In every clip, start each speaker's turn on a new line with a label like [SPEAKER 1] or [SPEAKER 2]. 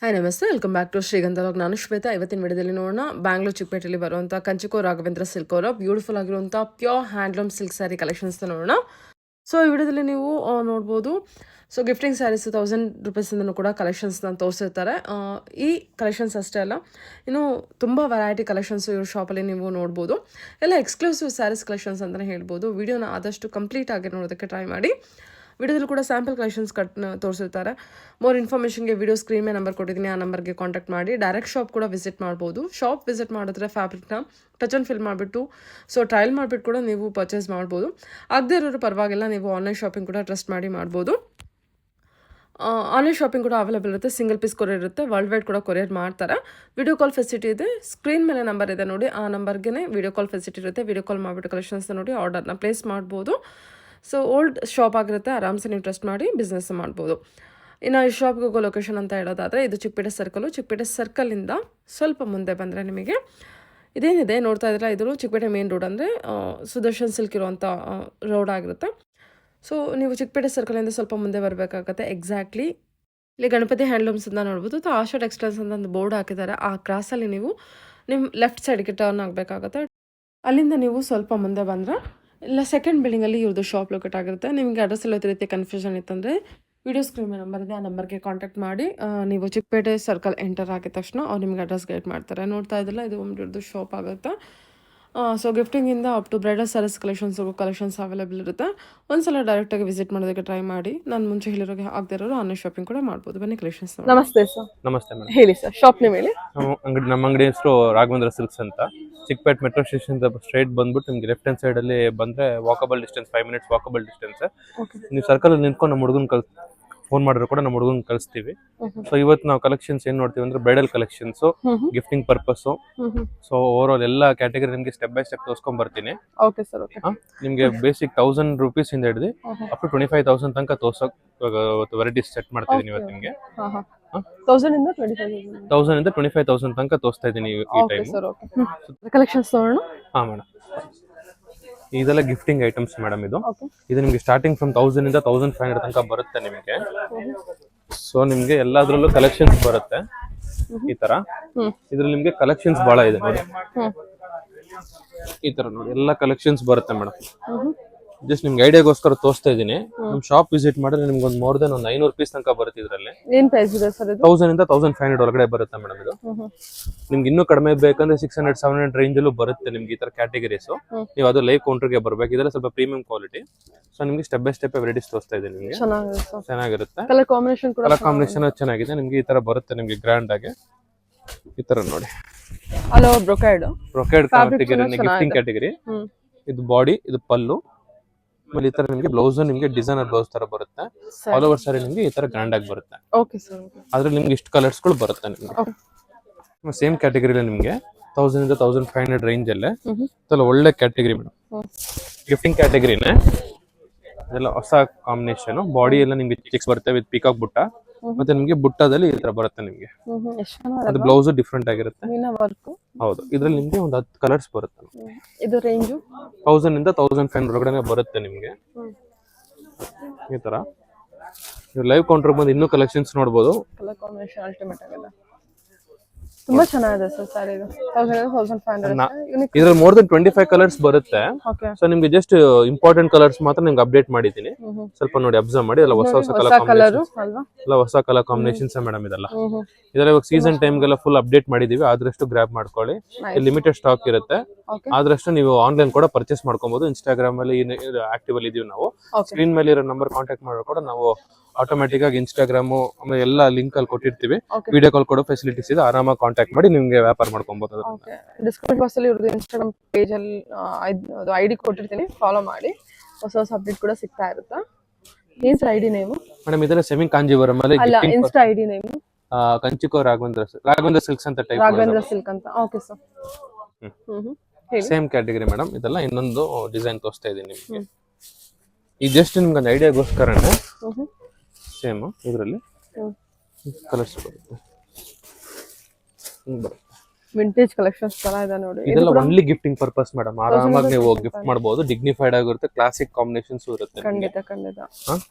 [SPEAKER 1] Hi ನಮಸ್ತೆ, welcome back to ಶ್ರೀಗಂಧ vlog. ನಾನು ಶ್ವೇತಾ. ಇವತ್ತಿನ ವಿಡಿಯೋದಲ್ಲಿ ನೋಡೋಣ ಬ್ಯಾಂಗ್ಳೂರ್ ಚಿಕ್ಕಪೇಟೆಯಲ್ಲಿ ಬರುವಂಥ ಕಂಚಿಕೋ ರಾಘವೇಂದ್ರ ಸಿಲ್ಕ್ ಅವರ ಬ್ಯೂಟಿಫುಲ್ ಆಗಿರುವಂಥ ಪ್ಯೂರ್ ಹ್ಯಾಂಡ್ಲೂಮ್ ಸಿಲ್ಕ್ ಸ್ಯಾರಿ ಕಲೆಕ್ಷನ್ಸ್ನ ನೋಡೋಣ. ಸೊ ಈ ವಿಡಿಯೋದಲ್ಲಿ ನೀವು ನೋಡ್ಬೋದು. ಸೊ ಗಿಫ್ಟಿಂಗ್ ಸ್ಯಾರೀಸ್ 1000 ರೂಪೀಸಿಂದನೂ ಕೂಡ ಕಲೆಕ್ಷನ್ಸ್ನ ತೋರಿಸಿರ್ತಾರೆ. ಈ ಕಲೆಕ್ಷನ್ಸ್ ಅಷ್ಟೇ ಅಲ್ಲ, ಇನ್ನು ತುಂಬ ವೆರೈಟಿ ಕಲೆಕ್ಷನ್ಸು ಇವ್ರ ಶಾಪಲ್ಲಿ ನೀವು ನೋಡ್ಬೋದು. ಎಲ್ಲ ಎಕ್ಸ್ಕ್ಲೂಸಿವ್ ಸ್ಯಾರೀಸ್ ಕಲೆಕ್ಷನ್ಸ್ ಅಂತಲೇ ಹೇಳ್ಬೋದು. ವಿಡಿಯೋನ ಆದಷ್ಟು ಕಂಪ್ಲೀಟ್ ಆಗಿ ನೋಡೋದಕ್ಕೆ ಟ್ರೈ ಮಾಡಿ. ವಿಡಿಯೋದಲ್ಲಿ ಕೂಡ ಸ್ಯಾಂಪಲ್ ಕಲೆಕ್ಷನ್ಸ್ ತೋರಿಸಿರ್ತಾರೆ. ಮೋರ್ ಇನ್ಫಾರ್ಮೇಷನ್ಗೆ ವಿಡಿಯೋ ಸ್ಕ್ರೀನ್ ಮೇಲೆ ನಂಬರ್ ಕೊಟ್ಟಿದ್ದೀನಿ, ಆ ನಂಬರ್ಗೆ ಕಾಂಟ್ಯಾಕ್ಟ್ ಮಾಡಿ. ಡೈರೆಕ್ಟ್ ಶಾಪ್ ಕೂಡ ವಿಸಿಟ್ ಮಾಡ್ಬೋದು. ಶಾಪ್ ವಿಸಿಟ್ ಮಾಡಿದ್ರೆ ಫ್ಯಾಬ್ರಿಕ್ನ ಟಚ್ ಆ್ಯಂಡ್ ಫಿಲ್ ಮಾಡಿಬಿಟ್ಟು ಟ್ರಯಲ್ ಮಾಡಿಬಿಟ್ಟು ಕೂಡ ನೀವು ಪರ್ಚೇಸ್ ಮಾಡ್ಬೋದು. ಆಗದೇ ಇರೋರು ಪರವಾಗಿಲ್ಲ, ನೀವು ಆನ್ಲೈನ್ ಶಾಪಿಂಗ್ ಕೂಡ ಟ್ರಸ್ಟ್ ಮಾಡಿ ಮಾಡ್ಬೋದು. ಆನ್ಲೈನ್ ಶಾಪಿಂಗ್ ಕೂಡ ಅವೈಲೇಬಲ್ ಇರುತ್ತೆ. ಸಿಂಗಲ್ ಪೀಸ್ ಕೊರಿಯರ್ ಇರುತ್ತೆ. ವರ್ಲ್ಡ್ ವೈಡ್ ಕೂಡ ಕೊರಿಯರ್ ಮಾಡ್ತಾರೆ. ವಿಡಿಯೋ ಕಾಲ್ ಫೆಸಿಲಿಟಿ ಇದೆ. ಸ್ಕ್ರೀನ್ ಮೇಲೆ ನಂಬರ್ ಇದೆ ನೋಡಿ, ಆ ನಂಬರ್ಗೆ ವಿಡಿಯೋ ಕಾಲ್ ಫೆಸಿಲಿಟಿ ಇರುತ್ತೆ. ವಿಡಿಯೋ ಕಾಲ್ ಮಾಡಿಬಿಟ್ಟು ಕಲೆಕ್ಷನ್ಸ್ನ ನೋಡಿ ಆರ್ಡರ್ನ ಪ್ಲೇಸ್ ಮಾಡ್ಬೋದು. ಸೊ ಓಲ್ಡ್ ಶಾಪ್ ಆಗಿರುತ್ತೆ, ಆರಾಮ್ಸೆ ನೀವು ಟ್ರಸ್ಟ್ ಮಾಡಿ ಬಿಸ್ನೆಸ್ ಮಾಡ್ಬೋದು. ಇನ್ನು ಈ ಶಾಪ್ಗೆ ಹೋಗೋ ಲೊಕೇಶನ್ ಅಂತ ಹೇಳೋದಾದರೆ, ಇದು ಚಿಕ್ಕಪೇಟೆ ಸರ್ಕಲು. ಚಿಕ್ಕಪೇಟೆ ಸರ್ಕಲಿಂದ ಸ್ವಲ್ಪ ಮುಂದೆ ಬಂದರೆ ನಿಮಗೆ ಇದೇನಿದೆ ನೋಡ್ತಾ ಇದ್ರಲ್ಲ, ಇದು ಚಿಕ್ಕಪೇಟೆ ಮೇನ್ ರೋಡ್, ಅಂದರೆ ಸುದರ್ಶನ್ ಸಿಲ್ಕ್ ಇರುವಂಥ ರೋಡ್ ಆಗಿರುತ್ತೆ. ಸೊ ನೀವು ಚಿಕ್ಕಪೇಟೆ ಸರ್ಕಲಿಂದ ಸ್ವಲ್ಪ ಮುಂದೆ ಬರಬೇಕಾಗತ್ತೆ. ಎಕ್ಸಾಕ್ಟ್ಲಿ ಇಲ್ಲಿ ಗಣಪತಿ ಹ್ಯಾಂಡ್ಲೂಮ್ಸ್ ಅಂತ ನೋಡ್ಬೋದು. ಆಶಾ ಟೆಕ್ಸ್ಟೈಲ್ಸ್ ಅಂತ ಒಂದು ಬೋರ್ಡ್ ಹಾಕಿದ್ದಾರೆ. ಆ ಕ್ರಾಸಲ್ಲಿ ನೀವು ನಿಮ್ಮ ಲೆಫ್ಟ್ ಸೈಡ್ಗೆ ಟರ್ನ್ ಆಗಬೇಕಾಗತ್ತೆ. ಅಲ್ಲಿಂದ ನೀವು ಸ್ವಲ್ಪ ಮುಂದೆ ಬಂದರೆ ಇಲ್ಲ ಸೆಕೆಂಡ್ ಬಿಲ್ಡಿಂಗಲ್ಲಿ ಇವ್ರದ್ದು ಶಾಪ್ ಲೊಕೇಟ್ ಆಗಿರುತ್ತೆ. ನಿಮಗೆ ಅಡ್ರೆಸ್ ಎಲ್ಲ ರೀತಿ ಕನ್ಫ್ಯೂಷನ್ ಇತ್ತಂದರೆ ವಿಡಿಯೋ ಸ್ಕ್ರೀನ್ ಮೇಲೆ ನಂಬರ್ ಇದೆ, ಆ ನಂಬರ್ಗೆ ಕಾಂಟ್ಯಾಕ್ಟ್ ಮಾಡಿ. ನೀವು ಚಿಕ್ಕಪೇಟೆ ಸರ್ಕಲ್ ಎಂಟರ್ ಆಗಿದ ತಕ್ಷಣ ಅವ್ರು ನಿಮಗೆ ಅಡ್ರೆಸ್ ಗೈಡ್ ಮಾಡ್ತಾರೆ. ನೋಡ್ತಾ ಇದ್ದಿಲ್ಲ, ಇದು ಒಂದು ಶಾಪ್ ಆಗುತ್ತೆ. ಸೊ ಗಿಫ್ಟಿಂಗಿಂದ up to bridal saris collections available ಇರುತ್ತೆ. ಒಂದ್ಸಲ ಡೈರೆಕ್ಟಾಗಿ ವಿಸಿಟ್ ಮಾಡೋದಕ್ಕೆ ಟ್ರೈ ಮಾಡಿ. ನಾನು ಮುಂಚೆ ಹೇಳಿರೋಗೆ ಆಗದೆ ಇರೋರು ಆನ್ಲೈನ್ ಶಾಪಿಂಗ್ ಕೂಡ ಮಾಡ್ಬೋದು. ಬನ್ನಿ ಕಲೆಕ್ಷನ್ಸ್. ನಮಸ್ತೆ ಸರ್.
[SPEAKER 2] ನಮಸ್ತೆ ಮೇಡಮ್.
[SPEAKER 1] ಹೇಳಿ ಸರ್, ಶಾಪ್ ನೇಮ್ ಹೇಳಿ.
[SPEAKER 2] ನಮ್ಮ ಅಂಗಡಿ ಹೆಸರು ರಾಘವೇಂದ್ರ ಸಿಲ್ಕ್ಸ್ ಅಂತ. ಚಿಕ್ಕಪೇಟೆ ಮೆಟ್ರೋ ಸ್ಟೇಷನ್ ಸ್ಟ್ರೈಟ್ ಬಂದ್ಬಿಟ್ಟು ನಿಮ್ಗೆ ಲೆಫ್ಟ್ ಹ್ಯಾಂಡ್ ಸೈಡ್ ಅಲ್ಲಿ ಬಂದ್ರೆ walkable distance, 5 minutes walkable distance. ನೀವು ಸರ್ಕಲ್ ಅಲ್ಲಿ ನಿಂತ್ಕೊಂಡು ನಮ್ಮ ಹುಡುಗನ್ ಫೋನ್ ಮಾಡಿದ್ರು ಕೂಡ ನಮ್ಮ ಹುಡುಗನ್ ಕಳಿಸ್ತೀವಿ. ಸೊ ಇವತ್ತು ನಾವು ಕಲೆಕ್ಷನ್ಸ್ ಏನ್ ನೋಡ್ತೀವಿ ಅಂದ್ರೆ bridal collections, gifting purpose. So over all ಎಲ್ಲ ಕ್ಯಾಟಗರಿ ನಿಮ್ಗೆ ಸ್ಟೆಪ್ ಬೈ ಸ್ಟೆಪ್ ತೋರ್ಸ್ಕೊಂಡ್ ಬರ್ತೀನಿ.
[SPEAKER 1] Okay sir. ಓಕೆ.
[SPEAKER 2] ನಿಮ್ಗೆ ಬೇಸಿಕ್ 1000 ರೂಪೀಸ್ ಇಂದ ಹಿಡಿದು ಅಪ್ ಟು 25,000 ತನಕ ತೋರ್ಸೋಕ್ ವೆರೈಟೀಸ್ ಸೆಟ್ ಮಾಡ್ತಿದ್ದೀನಿ ಇವತ್ತು ನಿಮ್ಗೆ.
[SPEAKER 1] 1000 ಇಂದ 25,000
[SPEAKER 2] 1000 ಇಂದ 25,000 ತನಕ ತೋರಿಸ್ತಾ ಇದ್ದೀನಿ ಈ ಟೈಮ್.
[SPEAKER 1] ಕಲೆಕ್ಷನ್ಸ್ ನೋಡೋಣ.
[SPEAKER 2] ಹಾ ಮೇಡಮ್, ಇದೆಲ್ಲ ಗಿಫ್ಟಿಂಗ್ ಐಟಮ್ಸ್ ಮೇಡಮ್. ಇದು ನಿಮ್ಗೆ ಸ್ಟಾರ್ಟಿಂಗ್ ಫ್ರಮ್ 1000 ಇಂದ 1500 ತನಕ ಬರುತ್ತೆ ನಿಮಗೆ. ಸೊ ನಿಮ್ಗೆ ಎಲ್ಲಾದ್ರಲ್ಲೂ ಕಲೆಕ್ಷನ್ಸ್ ಬರುತ್ತೆ ಈ ತರ. ಇದ್ರಲ್ಲಿ ನಿಮ್ಗೆ ಕಲೆಕ್ಷನ್ಸ್ ಬಹಳ ಇದೆ ನೋಡಿ. ಈ ತರ ನೋಡಿ ಎಲ್ಲ ಕಲೆಕ್ಷನ್ಸ್ ಬರುತ್ತೆ ಮೇಡಮ್. ಜಸ್ಟ್ ನಿಮ್ಗೆ ಐಡಿಯಾಗೋಸ್ಕರ ತೋರಿಸ್ತಾ ಇದೀನಿ. ನಮ್ ಶಾಪ್ ವಿಸಿಟ್ ಮಾಡಿದ್ರೆ ನಿಮ್ಗೆ ಒಂದು ಮೋರ್ ದೆನ್ 900 ರೂಪೀಸ್ ತನಕ ಬರುತ್ತೆ. ಇದರಲ್ಲಿ
[SPEAKER 1] ಏನ್ ಪ್ರೈಸ್ ಇದೆ ಸರ್ ಇದು?
[SPEAKER 2] 1000 ಇಂದ 1500 ಒಳಗಡೆ ಬರುತ್ತೆ ಮೇಡಮ್. ಇದು ನಿಮ್ಗೆ ಇನ್ನೂ ಕಡಿಮೆ ಬೇಕಂದ್ರೆ 600-700 ರೇಂಜ್ ಅಲ್ಲೂ ಬರುತ್ತೆ ನಿಮ್ಗೆ ಈ ತರ ಕ್ಯಾಟಗರೀಸ್. ನೀವು ಅದು ಲೈವ್ ಕೌಂಟರ್ಗೆ ಬರ್ಬೇಕು. ಇದೆಲ್ಲ ಸ್ವಲ್ಪ ಪ್ರೀಮಿಯಂ ಕ್ವಾಲಿಟಿ. ಸೊ ನಿಮ್ಗೆ ಸ್ಟೆಪ್ ಬೈ ಸ್ಟೆಪ್ ವೆರೈಟೀಸ್ ತೋರಿಸ್ತಾ ಇದೆ ನಿಮ್ಗೆ. ಚೆನ್ನಾಗಿರುತ್ತೆ.
[SPEAKER 1] ಕಲರ್ ಕಾಂಬಿನೇಷನ್ ಕೂಡ
[SPEAKER 2] ಕಲರ್ ಕಾಂಬಿನೇಷನ್ ಚೆನ್ನಾಗಿದೆ. ನಿಮ್ಗೆ ಈ ತರ ಬರುತ್ತೆ ನಿಮ್ಗೆ ಗ್ರ್ಯಾಂಡ್ ಆಗಿ. ಈ ತರ ನೋಡಿ,
[SPEAKER 1] hello brocade
[SPEAKER 2] category, gifting category. ಇದು ಬಾಡಿ, ಇದು ಪಲ್ಲು. ಆಮೇಲೆ ಈ ತರ ನಿಮ್ಗೆ ಬ್ಲೌಸ್, ನಿಮ್ಗೆ ಡಿಸೈನರ್ ಬ್ಲೌಸ್ ತರ ಬರುತ್ತೆ. ಆಲ್ ಓವರ್ ಸಾರಿ ನಿಮ್ಗೆ ಈ ತರ ಗ್ರ್ಯಾಂಡ್ ಆಗಿ ಬರುತ್ತೆ.
[SPEAKER 1] Okay sir.
[SPEAKER 2] ಅದ್ರಲ್ಲಿ ನಿಮ್ಗೆ ಇಷ್ಟು ಕಲರ್ಸ್ ಗಳು ಬರುತ್ತೆ ನಿಮ್ಗೆ. ಸೇಮ್ ಕ್ಯಾಟಗರಿಲಿ ನಿಮ್ಗೆ 1000 ಇಂದ 1500 ರೇಂಜ್ ಅಲ್ಲೇ ಒಳ್ಳೆ ಕ್ಯಾಟಗರಿ ಮೇಡಮ್. ಗಿಫ್ಟಿಂಗ್ ಕ್ಯಾಟಗರಿನೇ. ಇದೆಲ್ಲ ಹೊಸ ಕಾಂಬಿನೇಷನ್. ಬಾಡಿ ಎಲ್ಲ ನಿಮ್ಗೆ ಚೆಕ್ಸ್ ಬರುತ್ತೆ ವಿತ್ ಪಿಕಾಕ್ ಬುಟ್ಟ. ಮತ್ತೆ ನಿಮ್ಗೆ ಬುಟ್ಟದಲ್ಲಿ ಈ ತರ ಬರುತ್ತೆ ನಿಮ್ಗೆ. ಅದು ಬ್ಲೌಸ್ ಡಿಫ್ರೆಂಟ್ ಆಗಿರುತ್ತೆ. ಹೌದು, ಇದ್ರಲ್ಲಿ ನಿಮ್ಗೆ ಒಂದು 10 ಕಲರ್ಸ್ ಬರುತ್ತೆ.
[SPEAKER 1] ಇದು ರೇಂಜ್
[SPEAKER 2] 1000 ಇಂದ 1500 ಒಳಗಡೆ ಬರುತ್ತೆ ನಿಮ್ಗೆ. ಈ ತರ ನೀವು ಲೈವ್ ಕೌಂಟರ್ ಬಂದು ಇನ್ನೂ ಕಲೆಕ್ಷನ್ಸ್ ನೋಡಬಹುದು.
[SPEAKER 1] ಕಲರ್ ಕಾಂಬಿನೇಷನ್ ಅಲ್ಟಿಮೇಟ್ ಆಗಿದೆ. ತುಂಬಾ ಚೆನ್ನಾಗಿದೆ ಸರ್ ಸ್ಯಾರಿ. ಇದು 1500.
[SPEAKER 2] ಇದ್ರಲ್ಲಿ ಮೋರ್ ದನ್ 25 ಕಲರ್ಸ್ ಬರುತ್ತೆ. ಸೊ ನಿಮ್ಗೆ ಜಸ್ಟ್ ಇಂಪಾರ್ಟೆಂಟ್ ಕಲರ್ಸ್ ಮಾತ್ರ ನಿಮ್ಗೆ ಅಪ್ಡೇಟ್ ಮಾಡಿದ್ದೀನಿ. ಸ್ವಲ್ಪ ನೋಡಿ, ಅಬ್ಸರ್ವ್ ಮಾಡಿ. ಎಲ್ಲ ಹೊಸ ಹೊಸ ಕಲರ್ ಕಾಂಬಿನೇಷನ್ಸ್ ಮೇಡಮ್. ಇದೆಲ್ಲ ಇವಾಗ ಸೀಸನ್ ಟೈಮ್ಗೆಲ್ಲ ಫುಲ್ ಅಪ್ಡೇಟ್ ಮಾಡಿದೀವಿ. ಆದಷ್ಟು ಗ್ರಾಬ್ ಮಾಡ್ಕೊಳ್ಳಿ. ಲಿಮಿಟೆಡ್ ಸ್ಟಾಕ್ ಇರುತ್ತೆ. ಆದಷ್ಟು ನೀವು ಆನ್ಲೈನ್ ಕೂಡ ಪರ್ಚೇಸ್ ಮಾಡ್ಕೊಬಹುದು. ಇನ್ಸ್ಟಾಗ್ರಾಮ್ ಅಲ್ಲಿ ಆಕ್ಟಿವ್ ಅಲ್ಲಿ ಇದೀವಿ ನಾವು. ಸ್ಕ್ರೀನ್ ಮೇಲೆ ಇರೋ ನಂಬರ್ ಕಾಂಟ್ಯಾಕ್ಟ್ ಮಾಡೋ ಕೂಡ ನಾವು ಆಟೋಮೆಟಿಕ್ ಆಗಿ ಇನ್ಸ್ಟಾಗ್ರಾಮ್ ಆಮೇಲೆ ಎಲ್ಲ ಲಿಂಕ್ ಅಲ್ಲಿ ಕೊಟ್ಟಿರ್ತೀವಿ. ವಿಡಿಯೋ ಕಾಲ್ ಕೊಡೋ ಫೆಸಿಲಿಟೀಸ್ ಇದೆ. ಆರಾಮಾಗಿ ಕಾಂಟ್ಯಾಕ್ಟ್ ಮಾಡಿ ನಿಮ್ಗೆ ವ್ಯಾಪಾರ ಮಾಡ್ಕೊಬಹುದು.
[SPEAKER 1] ಡಿಸ್ಕ್ರಿಪ್ಷನ್ ಬಾಕ್ಸ್ ಅಲ್ಲಿ ಇವ್ರದ್ದು ಇನ್ಸ್ಟಾಗ್ರಾಮ್ ಪೇಜ್ ಅಲ್ಲಿ ಐಡಿ ಕೊಟ್ಟಿರ್ತೀನಿ, ಫಾಲೋ ಮಾಡಿ. ಹೊಸ ಹೊಸ ಅಪ್ಡೇಟ್ ಕೂಡ ಸಿಗ್ತಾ ಇರುತ್ತೆ. ಏನ್ ಸರ್ ಐಡಿ ನೇಮ್?
[SPEAKER 2] ಮೇಡಮ್ ಇದೆಲ್ಲ ಸೆಮಿ ಕಾಂಜೀವರಂ ಅಲ್ಲಿ
[SPEAKER 1] ಅಲ್ಲ, ಇನ್ಸ್ಟಾ ಐಡಿ ನೇಮ್
[SPEAKER 2] ಕಂಚಿಕೋ ರಾಘವೇಂದ್ರ ಸಿಲ್ಕ್ಸ್ ಅಂತ ಟೈಪ್.
[SPEAKER 1] ರಾಘವೇಂದ್ರ ಸಿಲ್ಕ್ ಅಂತ. Okay sir.
[SPEAKER 2] Same category madam. ಇದೆಲ್ಲ ಇನ್ನೊಂದು ಡಿಸೈನ್ ತೋರಿಸ್ತಾ ಇದೀನಿ ನಿಮ್ಗೆ. ಈ ಜಸ್ಟ್ ನಿಮ್ಗೆ ಒಂದು ಐಡಿಯಾಗೋಸ್ಕರನೇ. ಸೇಮ್ ಇದರಲ್ಲಿ ಕಲರ್ಸ್ ಬರುತ್ತೆ.
[SPEAKER 1] ವಿಂಟೇಜ್ ಕಲೆಕ್ಷನ್ಸ್ ತರ ಇದೆ ನೋಡಿ.
[SPEAKER 2] ಇದೆಲ್ಲ ಒನ್ಲಿ ಗಿಫ್ಟಿಂಗ್ ಪರ್ಪಸ್ ಮೇಡಮ್. ಆರಾಮಾಗಿ ನೀವು ಗಿಫ್ಟ್ ಮಾಡಬಹುದು. ಡಿಗ್ನಿಫೈಡ್ ಆಗಿರುತ್ತೆ. ಕ್ಲಾಸಿಕ್ ಕಾಂಬಿನೇಷನ್ಸ್ ಇರುತ್ತೆ.
[SPEAKER 1] ಖಂಡಿತ ಖಂಡಿತ.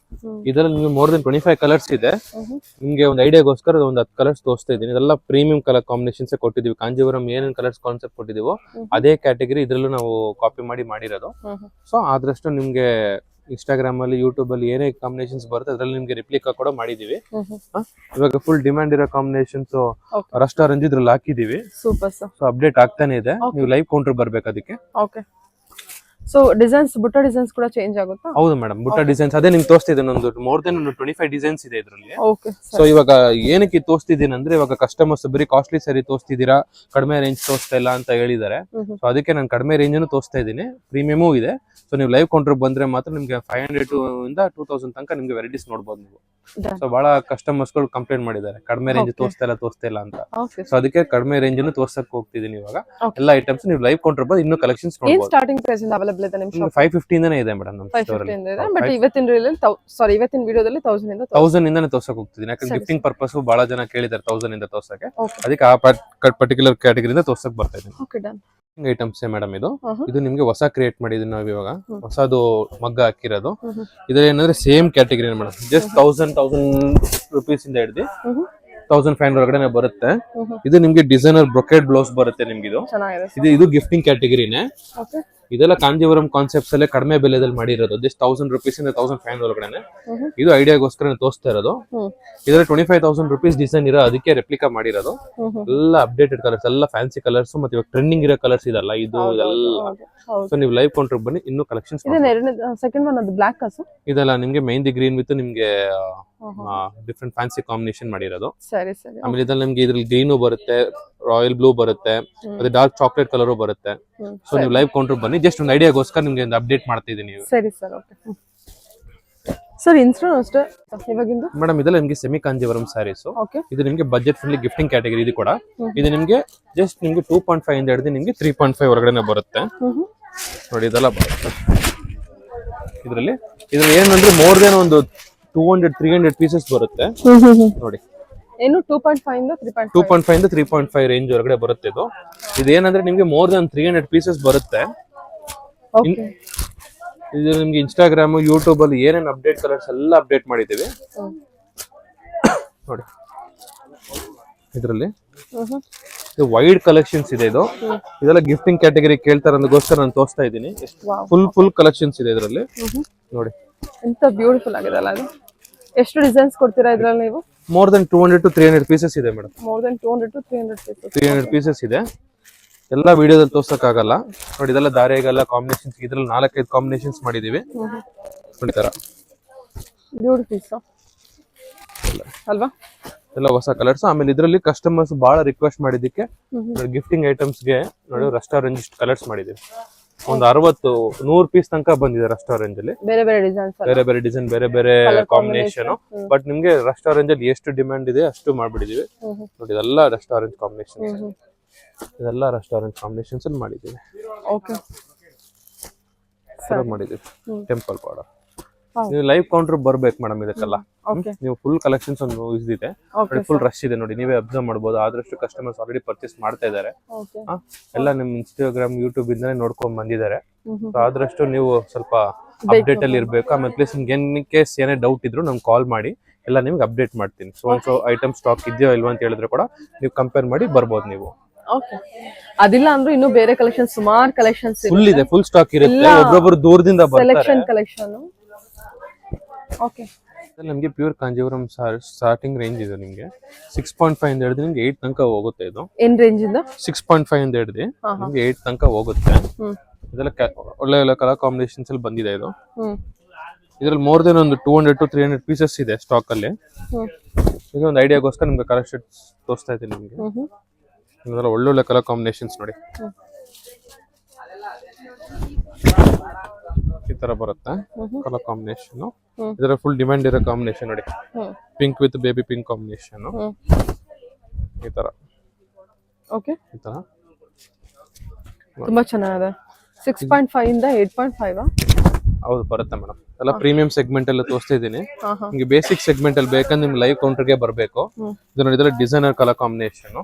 [SPEAKER 2] ಇದರಲ್ಲಿ ನಿಮಗೆ ಮೋರ್ ದೆನ್ 25 ಕಲರ್ಸ್ ಇದೆ. ನಿಮಗೆ ಒಂದು ಐಡಿಯಾಗೋಸ್ಕರ ಒಂದು 10 ಕಲರ್ಸ್ ತೋರಿಸ್ತಾ ಇದ್ದೀನಿ. ಇದೆಲ್ಲ ಪ್ರೀಮಿಯಂ ಕಲರ್ ಕಾಂಬಿನೇಷನ್ಸ್ ಕೊಟ್ಟಿದ್ದೀವಿ. ಕಾಂಜೀವರಂ ಏನೇನು ಕಲರ್ಸ್ ಕಾನ್ಸೆಪ್ಟ್ ಕೊಟ್ಟಿದ್ದೀವೋ ಅದೇ ಕ್ಯಾಟಗರಿ ಇದ್ರಲ್ಲೂ ನಾವು ಕಾಪಿ ಮಾಡಿ ಮಾಡಿರೋದು. ಸೊ ಆದಷ್ಟು ನಿಮ್ಗೆ ಇನ್ಸ್ಟಾಗ್ರಾಮ್ ಅಲ್ಲಿ ಯೂಟ್ಯೂಬ್ ಅಲ್ಲಿ ಏನೇ ಕಾಂಬಿನೇಷನ್ಸ್ ಬರುತ್ತೆ ಅದ್ರಲ್ಲಿ ನಿಮ್ಗೆ ರಿಪ್ಲಿಕಾ ಕೂಡ ಮಾಡಿದೀವಿ. ಇವಾಗ ಫುಲ್ ಡಿಮ್ಯಾಂಡ್ ಇರೋ ಕಾಂಬಿನೇಷನ್ಸ್ ರೆಸ್ಟೋರೆಂಟ್ ಇದ್ರಲ್ಲಿ ಹಾಕಿದೀವಿ.
[SPEAKER 1] Super sir.
[SPEAKER 2] ಸೊ ಅಪ್ಡೇಟ್ ಆಗ್ತಾನೆ ಇದೆ. ನೀವು ಲೈವ್ ಕೌಂಟರ್ ಬರ್ಬೇಕು ಅದಕ್ಕೆ.
[SPEAKER 1] ಓಕೆ. ಸೊ ಡಿಸೈನ್ಸ್ ಬುಟ್ಟ ಡಿಸೈನ್ಸ್ ಕೂಡ ಚೇಂಜ್ ಆಗುತ್ತಾ?
[SPEAKER 2] ಹೌದು ಮೇಡಮ್, ಬುಟ್ಟ ಡಿಸೈನ್ಸ್ ಅದೇ ನಿಮ್ಗೆ ತೋರಿಸ್ತಿದ್ದೇನೆ. ಒಂದು ಮೋರ್ ದೆನ್ 25 ಡಿಸೈನ್ಸ್ ಇದೆ ಇದರಲ್ಲಿ.
[SPEAKER 1] ಓಕೆ.
[SPEAKER 2] ಸೊ ಇವಾಗ ಏನಕ್ಕೆ ತೋರಿಸ್ತಿದ್ದೀನಿ ಅಂದ್ರೆ ಇವಾಗ ಕಸ್ಟಮರ್ಸ್ ಬರೀ ಕಾಸ್ಟ್ಲಿ ಸ್ಯಾರಿ ತೋರಿಸ್ತಿದ್ದೀರಾ, ಕಡಿಮೆ ರೇಂಜ್ ತೋರಿಸ್ತಾ ಇಲ್ಲ ಅಂತ ಹೇಳಿದ್ದಾರೆ. ಸೊ ಅದಕ್ಕೆ ನಾನು ಕಡಿಮೆ ರೇಂಜ್ ಅನ್ನು ತೋರಿಸ್ತಾ ಇದ್ದೀನಿ. ಪ್ರೀಮಿಯಮೂ ಇದೆ. ಸೊ ನೀವು ಲೈವ್ ಕೌಂಟರ್ ಬಂದ್ರೆ ಮಾತ್ರ ನಿಮ್ಗೆ 500 ಇಂದ 2000 ತನಕ ನಿಮ್ಗೆ ವೆರೈಟೀಸ್ ನೋಡಬಹುದು ನೀವು. ಸೊ ಬಹಳ ಕಸ್ಟಮರ್ಸ್ ಗಳು ಕಂಪ್ಲೇಂಟ್ ಮಾಡಿದ್ದಾರೆ ಕಡಿಮೆ ರೇಂಜ್ ತೋರಿಸ್ತಾ ಇಲ್ಲ ಅಂತ. ಸೊ ಅದಕ್ಕೆ ಕಡಿಮೆ ರೇಂಜ್ ಅನ್ನು ತೋರ್ಸಕ್ ಹೋಗ್ತಿದ್ದೀನಿ ಇವಾಗ. ಎಲ್ಲ ಐಟಮ್ಸ್ ನೀವು ಲೈವ್ ಕೌಂಟರ್ ಬಂದು ಇನ್ನೂ ಕಲೆಕ್ಷನ್ಸ್ ನೋಡಬಹುದು.
[SPEAKER 1] ಸ್ಟಾರ್ಟಿಂಗ್ ಪ್ರೈಸ್ ಇಂದ ಅವೈಲೇಬಲ್ ಇದೆ ನಿಮಗೆ?
[SPEAKER 2] 550 ಇಂದನೇ ಇದೆ ಮೇಡಮ್ ನಮ್ಮ ಸ್ಟೋರ್ ಅಲ್ಲಿ.
[SPEAKER 1] ಬಟ್ ಇವತ್ತಿನ ಇವತ್ತಿನ ವಿಡಿಯೋದಲ್ಲಿ 1000
[SPEAKER 2] ಇಂದಾನೆ ತೋರ್ಸಕ್ ಹೋಗ್ತಿದ್ದೀನಿ. ಯಾಕಂದ್ರೆ ಗಿಫ್ಟಿಂಗ್ ಪರ್ಪಸ್ ಬಹಳ ಜನ ಕೇಳಿದ್ದಾರೆ 1000 ಇಂದ ತೋರ್ಸಕ್ಕೆ. ಅದಕ್ಕೆ ಆ ಪರ್ಟಿಕ್ಯುಲರ್ ಕ್ಯಾಟಗರಿಯಿಂದ ತೋರ್ಸಕ್ ಬರ್ತಾ ಇದ್ದೀನಿ.
[SPEAKER 1] Okay done.
[SPEAKER 2] ಐಟಮ್ಸ್ ಮೇಡಮ್ ಇದು ನಿಮ್ಗೆ ಹೊಸ ಕ್ರಿಯೇಟ್ ಮಾಡಿದೀವಿ ನಾವು ಇವಾಗ. ಹೊಸದು ಮಗ್ಗ ಹಾಕಿರೋದು. ಇದ್ರಲ್ಲಿ ಏನಂದ್ರೆ same category madam. Just 1000 rupees ಇಂದ ಹಿಡಿದು 1500 ಒಳಗಡೆ ಬರುತ್ತೆ. ಇದು ನಿಮ್ಗೆ ಡಿಸೈನರ್ ಬ್ರೊಕೆಡ್ ಬ್ಲೌಸ್ ಬರುತ್ತೆ ನಿಮ್ಗೆ. ಇದು ಗಿಫ್ಟಿಂಗ್ ಕ್ಯಾಟಗರಿನೇ. ಇದೆಲ್ಲ ಕಾಂಜೀವರಂ ಕಾನ್ಸೆಪ್ಟ್ಸ್ ಅಲ್ಲೇ ಕಡಿಮೆ ಬೆಲೆದಲ್ಲಿ ಮಾಡಿರೋದು. ಜಸ್ಟ್ 1000 ರೂಪೀಸ್ ಇಂದ 1500 ಒಳಗಡೆ. ಇದು ಐಡಿಯಾಗೋಸ್ಕರ ತೋರಿಸ್ತಾ ಇರೋದು. ಇದರಲ್ಲಿ 25,000 ರೂಪೀಸ್ ಡಿಸೈನ್ ಇರೋ ಅದಕ್ಕೆ ರೆಪ್ಲಿಕಾ ಮಾಡಿರೋದು. ಎಲ್ಲ ಅಪ್ಡೇಟೆಡ್ ಕಲರ್ಸ್, ಎಲ್ಲ ಫ್ಯಾನ್ಸಿ ಕಲರ್ಸ್ ಮತ್ತೆ ಇವಾಗ ಟ್ರೆಂಡಿಂಗ್ ಇರೋ ಕಲರ್ಸ್ ಇದಲ್ಲ ಇದು ಎಲ್ಲ. ಸೊ ನೀವು ಲೈವ್ ಕೌಂಟರ್ ಬನ್ನಿ ಇನ್ನೂ ಕಲೆಕ್ಷನ್ಸ್.
[SPEAKER 1] ಸೆಕೆಂಡ್ ಒನ್ ಅದು ಬ್ಲಾಕ್
[SPEAKER 2] ಇದೆಲ್ಲ ನಿಮ್ಗೆ ಮೆಹಂದಿ ಗ್ರೀನ್ ವಿತ್ ನಿಮ್ಗೆ ಡಿಫ್ರೆಂಟ್ ಫ್ಯಾನ್ಸಿ ಕಾಂಬಿನೇಷನ್ ಮಾಡಿರೋದು.
[SPEAKER 1] ಸರಿ ಸರಿ.
[SPEAKER 2] ಆಮೇಲೆ ಇದ್ರಲ್ಲಿ ನಿಮ್ಗೆ ಇದ್ರಲ್ಲಿ ಗ್ರೀನು ಬರುತ್ತೆ, ರಾಯಲ್ ಬ್ಲೂ ಬರುತ್ತೆ, ಮತ್ತೆ ಡಾರ್ಕ್ ಚಾಕ್ಲೇಟ್ ಕಲರ್ ಬರುತ್ತೆ. ಸೊ ನೀವು ಲೈವ್ ಕೌಂಟರ್ ಬನ್ನಿ. ಜಸ್ಟ್ ಒಂದು ಐಡಿಯಾಗೋಸ್ಕರ ನಿಮ್ಗೆ ಒಂದು ಅಪ್ಡೇಟ್ ಮಾಡ್ತಾ ಇದ್ದೀನಿ.
[SPEAKER 1] ಸರಿ ಸರ್. Okay sir. ಇನ್ಸ್ಟಾ ಅಷ್ಟೇ ಇವಾಗಿಂದು
[SPEAKER 2] ಮೇಡಮ್. ಇದೆಲ್ಲ ನಿಮ್ಗೆ ಸೆಮಿ ಕಾಂಜೀವರಂ ಸ್ಯಾರೀಸ್. ಇದು ನಿಮ್ಗೆ ಬಜೆಟ್ ಫ್ರೆಂಡ್ಲಿ ಗಿಫ್ಟಿಂಗ್ ಕ್ಯಾಟಗರಿ. ಇದು ಕೂಡ ಇದು ನಿಮ್ಗೆ ಜಸ್ಟ್ ನಿಮ್ಗೆ 2.5 ಇಂದ ಹಿಡಿದು ನಿಮ್ಗೆ 3.5 ಹೊರಗಡೆ ಬರುತ್ತೆ ನೋಡಿ. ಇದೆಲ್ಲ ಬರುತ್ತೆ ಇದರಲ್ಲಿ ಏನಂದ್ರೆ ಮೋರ್ ದೆನ್ ಒಂದು 200-300 ಪೀಸಸ್ ಬರುತ್ತೆ ನೋಡಿ.
[SPEAKER 1] ಏನು 2.5 ಇಂದ
[SPEAKER 2] 3.5 ರೇಂಜ್ ಹೊರಗಡೆ ಬರುತ್ತೆ. ಇದು ಏನಂದ್ರೆ ನಿಮ್ಗೆ ಮೋರ್ ದನ್ 300 ಪೀಸಸ್ ಬರುತ್ತೆ. ಇದು ನಿಮ್ಗೆ ಇನ್ಸ್ಟಾಗ್ರಾಮ್ ಯೂಟ್ಯೂಬ್ ಅಲ್ಲಿ ಏನೇನು ಅಪ್ಡೇಟ್ ಕಲರ್ಸ್ ಎಲ್ಲ ಅಪ್ಡೇಟ್ ಮಾಡಿದ್ದೀವಿ ನೋಡಿ. ಇದರಲ್ಲಿ ಇದು ವೈಡ್ ಕಲೆಕ್ಷನ್ಸ್ ಇದೆ. ಇದೆಲ್ಲ ಗಿಫ್ಟಿಂಗ್ ಕ್ಯಾಟಗರಿ ಕೇಳ್ತಾರೆ ಅನ್ನೋದಕ್ಕೋಸ್ಕರ ನಾನು ತೋರಿಸ್ತಾ ಇದ್ದೀನಿ. ಫುಲ್ ಕಲೆಕ್ಷನ್ಸ್ ಇದೆ ಇದರಲ್ಲಿ ನೋಡಿ.
[SPEAKER 1] ಎಂತ ಬ್ಯೂಟಿಫುಲ್ ಆಗಿದೆ ಅಲ್ಲ ಅದು. ಎಷ್ಟು ಡಿಸೈನ್ಸ್ ಕೊಡ್ತೀರಾ ಇದರಲ್ಲಿ ನೀವು?
[SPEAKER 2] ಮೋರ್ ದನ್ 200-300 ಪೀಸಸ್ ಇದೆ madam.
[SPEAKER 1] More than 200-300 pieces.
[SPEAKER 2] 300 pieces ಇದೆ. ಎಲ್ಲ ವಿಡಿಯೋದಲ್ಲಿ ತೋರ್ಸಕ್ಕಾಗಲ್ಲ ನೋಡಿ. ಇದೆಲ್ಲ ದಾರೆಗೆಲ್ಲ ಕಾಂಬಿನೇಷನ್ಸ್. ಇದ್ರಲ್ಲಿ 4-5 ಕಾಂಬಿನೇಷನ್ಸ್ ಮಾಡಿದೀವಿ ನೋಡಿ. ತರ
[SPEAKER 1] ಬ್ಯೂಟಿಫುಲ್ ಅಲ್ವಾ?
[SPEAKER 2] ಎಲ್ಲ ಹೊಸ ಕಲರ್ಸ್. ಆಮೇಲೆ ಇದರಲ್ಲಿ ಕಸ್ಟಮರ್ಸ್ ಬಹಳ ರಿಕ್ವೆಸ್ಟ್ ಮಾಡಿದ್ದಕ್ಕೆ ಗಿಫ್ಟಿಂಗ್ ಐಟಮ್ಸ್ ಗೆ ನೋಡಿ ರೆಸ್ಟೋರೆಂಟ್ ಇಷ್ಟು ಕಲರ್ಸ್ ಮಾಡಿದೀವಿ. ಒಂದು 60-100 ಪೀಸ್ ತನಕ ಬಂದಿದೆ ರೆಸ್ಟೋರೆಂಟ್ ಅಲ್ಲಿ.
[SPEAKER 1] ಬೇರೆ ಬೇರೆ ಡಿಸೈನ್, ಬೇರೆ ಬೇರೆ
[SPEAKER 2] ಕಾಂಬಿನೇಷನ್. ಬಟ್ ನಿಮ್ಗೆ ರೆಸ್ಟೋರೆಂಟ್ ಅಲ್ಲಿ ಎಷ್ಟು ಡಿಮ್ಯಾಂಡ್ ಇದೆ ಅಷ್ಟು ಮಾಡ್ಬಿಟ್ಟಿದೀವಿ ನೋಡಿ. ಇದೆಲ್ಲ ರೆಸ್ಟೋರೆಂಟ್ ಕಾಂಬಿನೇಷನ್ಸ್. ಇದೆಲ್ಲ ರೆಸ್ಟೋರೆಂಟ್ ಕಾಂಬಿನೇಷನ್ಸ್ ಅಲ್ಲಿ ಮಾಡಿದೀವಿ.
[SPEAKER 1] ಓಕೆ
[SPEAKER 2] ಮಾಡಿದೀವಿ. Temple border. ನೀವು ಲೈವ್ ಕೌಂಟರ್ ಬರ್ಬೇಕು ಮೇಡಮ್ ಇದಕ್ಕೆಲ್ಲ. ನೀವು ಫುಲ್ ಕಲೆಕ್ಷನ್ಸ್ ಒಂದು ಇದಿದೆ, ಫುಲ್ ರಶ್ ಇದೆ ನೋಡಿ. ನೀವೇ ಅಬ್ಸರ್ವ್ ಮಾಡಬಹುದು. ಆದಷ್ಟು ಕಸ್ಟಮರ್ಸ್ ಆಲ್ರೆಡಿ ಪರ್ಚೇಸ್ ಮಾಡ್ತಾ ಇದ್ದಾರೆ. ಎಲ್ಲ ನಿಮ್ ಇನ್ಸ್ಟಾಗ್ರಾಮ್ ಯೂಟ್ಯೂಬ್ ಇಂದಾನೆ ನೋಡ್ಕೊಂಡ್ ಬಂದಿದ್ದಾರೆ. ಆದಷ್ಟು ನೀವು ಸ್ವಲ್ಪ ಅಪ್ಡೇಟ್ ಅಲ್ಲಿ ಇರ್ಬೇಕು. ಆಮೇಲೆ ಪ್ಲೀಸ್ ನಿಮ್ಗೆ ಏನೇ ಡೌಟ್ ಇದ್ರು ನಮ್ಗೆ ಕಾಲ್ ಮಾಡಿ ಎಲ್ಲ ನಿಮ್ಗೆ ಅಪ್ಡೇಟ್ ಮಾಡ್ತೀನಿ. ಸೊ ಐಟಮ್ ಸ್ಟಾಕ್ ಇದೆಯೋ ಇಲ್ವಾ ಅಂತ ಹೇಳಿದ್ರೆ ಕೂಡ ನೀವು ಕಂಪೇರ್ ಮಾಡಿ ಬರ್ಬೋದು ನೀವು.
[SPEAKER 1] ಅದಿಲ್ಲ ಅಂದ್ರೆ ಇನ್ನು ಬೇರೆ ಕಲೆಕ್ಷನ್ ಸುಮಾರು ಕಲೆಕ್ಷನ್ಸ್
[SPEAKER 2] ಫುಲ್ ಇದೆ. ಫುಲ್ ಸ್ಟಾಕ್ ಇರುತ್ತೆ. ಒಬ್ಬೊಬ್ರು ದೂರದಿಂದ ಬರ್ತಾರೆ.
[SPEAKER 1] Collection okay.
[SPEAKER 2] ನಿಮ್ಗೆ ಪ್ಯೂರ್ ಕಾಂಜೀವರಂ ಸ್ಟಾರ್ಟಿಂಗ್ ರೇಂಜ್ ಇದೆ ನಿಮ್ಗೆ 6.5 ಇಂದ ಹಿಡಿದು ನಿಮ್ಗೆ 8 ತನಕ ಹೋಗುತ್ತೆ. ಇದು
[SPEAKER 1] ಏನ್ ರೇಂಜ್ ಇಂದ?
[SPEAKER 2] 6.5 ಇಂದ ಹಿಡಿದು ನಿಮ್ಗೆ 8 ತನಕ ಹೋಗುತ್ತೆ. ಇದೆಲ್ಲ ಒಳ್ಳೆ ಕಲರ್ ಕಾಂಬಿನೇಷನ್ಸ್ ಅಲ್ಲಿ ಬಂದಿದೆ. ಇದ್ರಲ್ಲಿ ಮೋರ್ ದೆನ್ ಒಂದು 200-300 ಪೀಸಸ್ ಇದೆ ಸ್ಟಾಕ್ ಅಲ್ಲಿ. ಈಗ ಒಂದು ಐಡಿಯಾಗೋಸ್ಕರ ನಿಮ್ಗೆ ಕಲರ್ ಶೀಟ್ಸ್ ತೋರಿಸ್ತಾ ಇದ್ದೀನಿ ನಿಮ್ಗೆ. ಇದೆಲ್ಲ ಒಳ್ಳೊಳ್ಳೆ ಕಲರ್ ಕಾಂಬಿನೇಷನ್ಸ್ ನೋಡಿ. ಈ ತರ ಬರುತ್ತೆ ಕಲರ್ ಕಾಂಬಿನೇಷನ್. ಇದರ ಫುಲ್ ಡಿಮ್ಯಾಂಡ್ ಇರೋ ಕಾಂಬಿನೇಷನ್ ನೋಡಿ. Pink with baby pink combination ಈ ತರ.
[SPEAKER 1] ಓಕೆ.
[SPEAKER 2] ಈ ತರ
[SPEAKER 1] ತುಂಬಾ ಚೆನ್ನಾಗಿದೆ. 6.5 ಇಂದ 8.5
[SPEAKER 2] ಹೌದು ಬರುತ್ತೆ ಮೇಡಮ್. ಎಲ್ಲ ಪ್ರೀಮಿಯಂ ಸೆಗ್ಮೆಂಟ್ ಅಲ್ಲಿ ತೋರಿಸ್ತಾ ಇದ್ದೀನಿ. ನಿಮ್ಗೆ ಬೇಸಿಕ್ ಸೆಗ್ಮೆಂಟ್ ಅಲ್ಲಿ ಬೇಕಂದ್ರೆ ನಿಮ್ಗೆ ಲೈವ್ ಕೌಂಟರ್ಗೆ ಬರಬೇಕು. ಇದು ನೋಡಿ. ಇದರ ಡಿಸೈನರ್ ಕಲರ್ ಕಾಂಬಿನೇಷನ್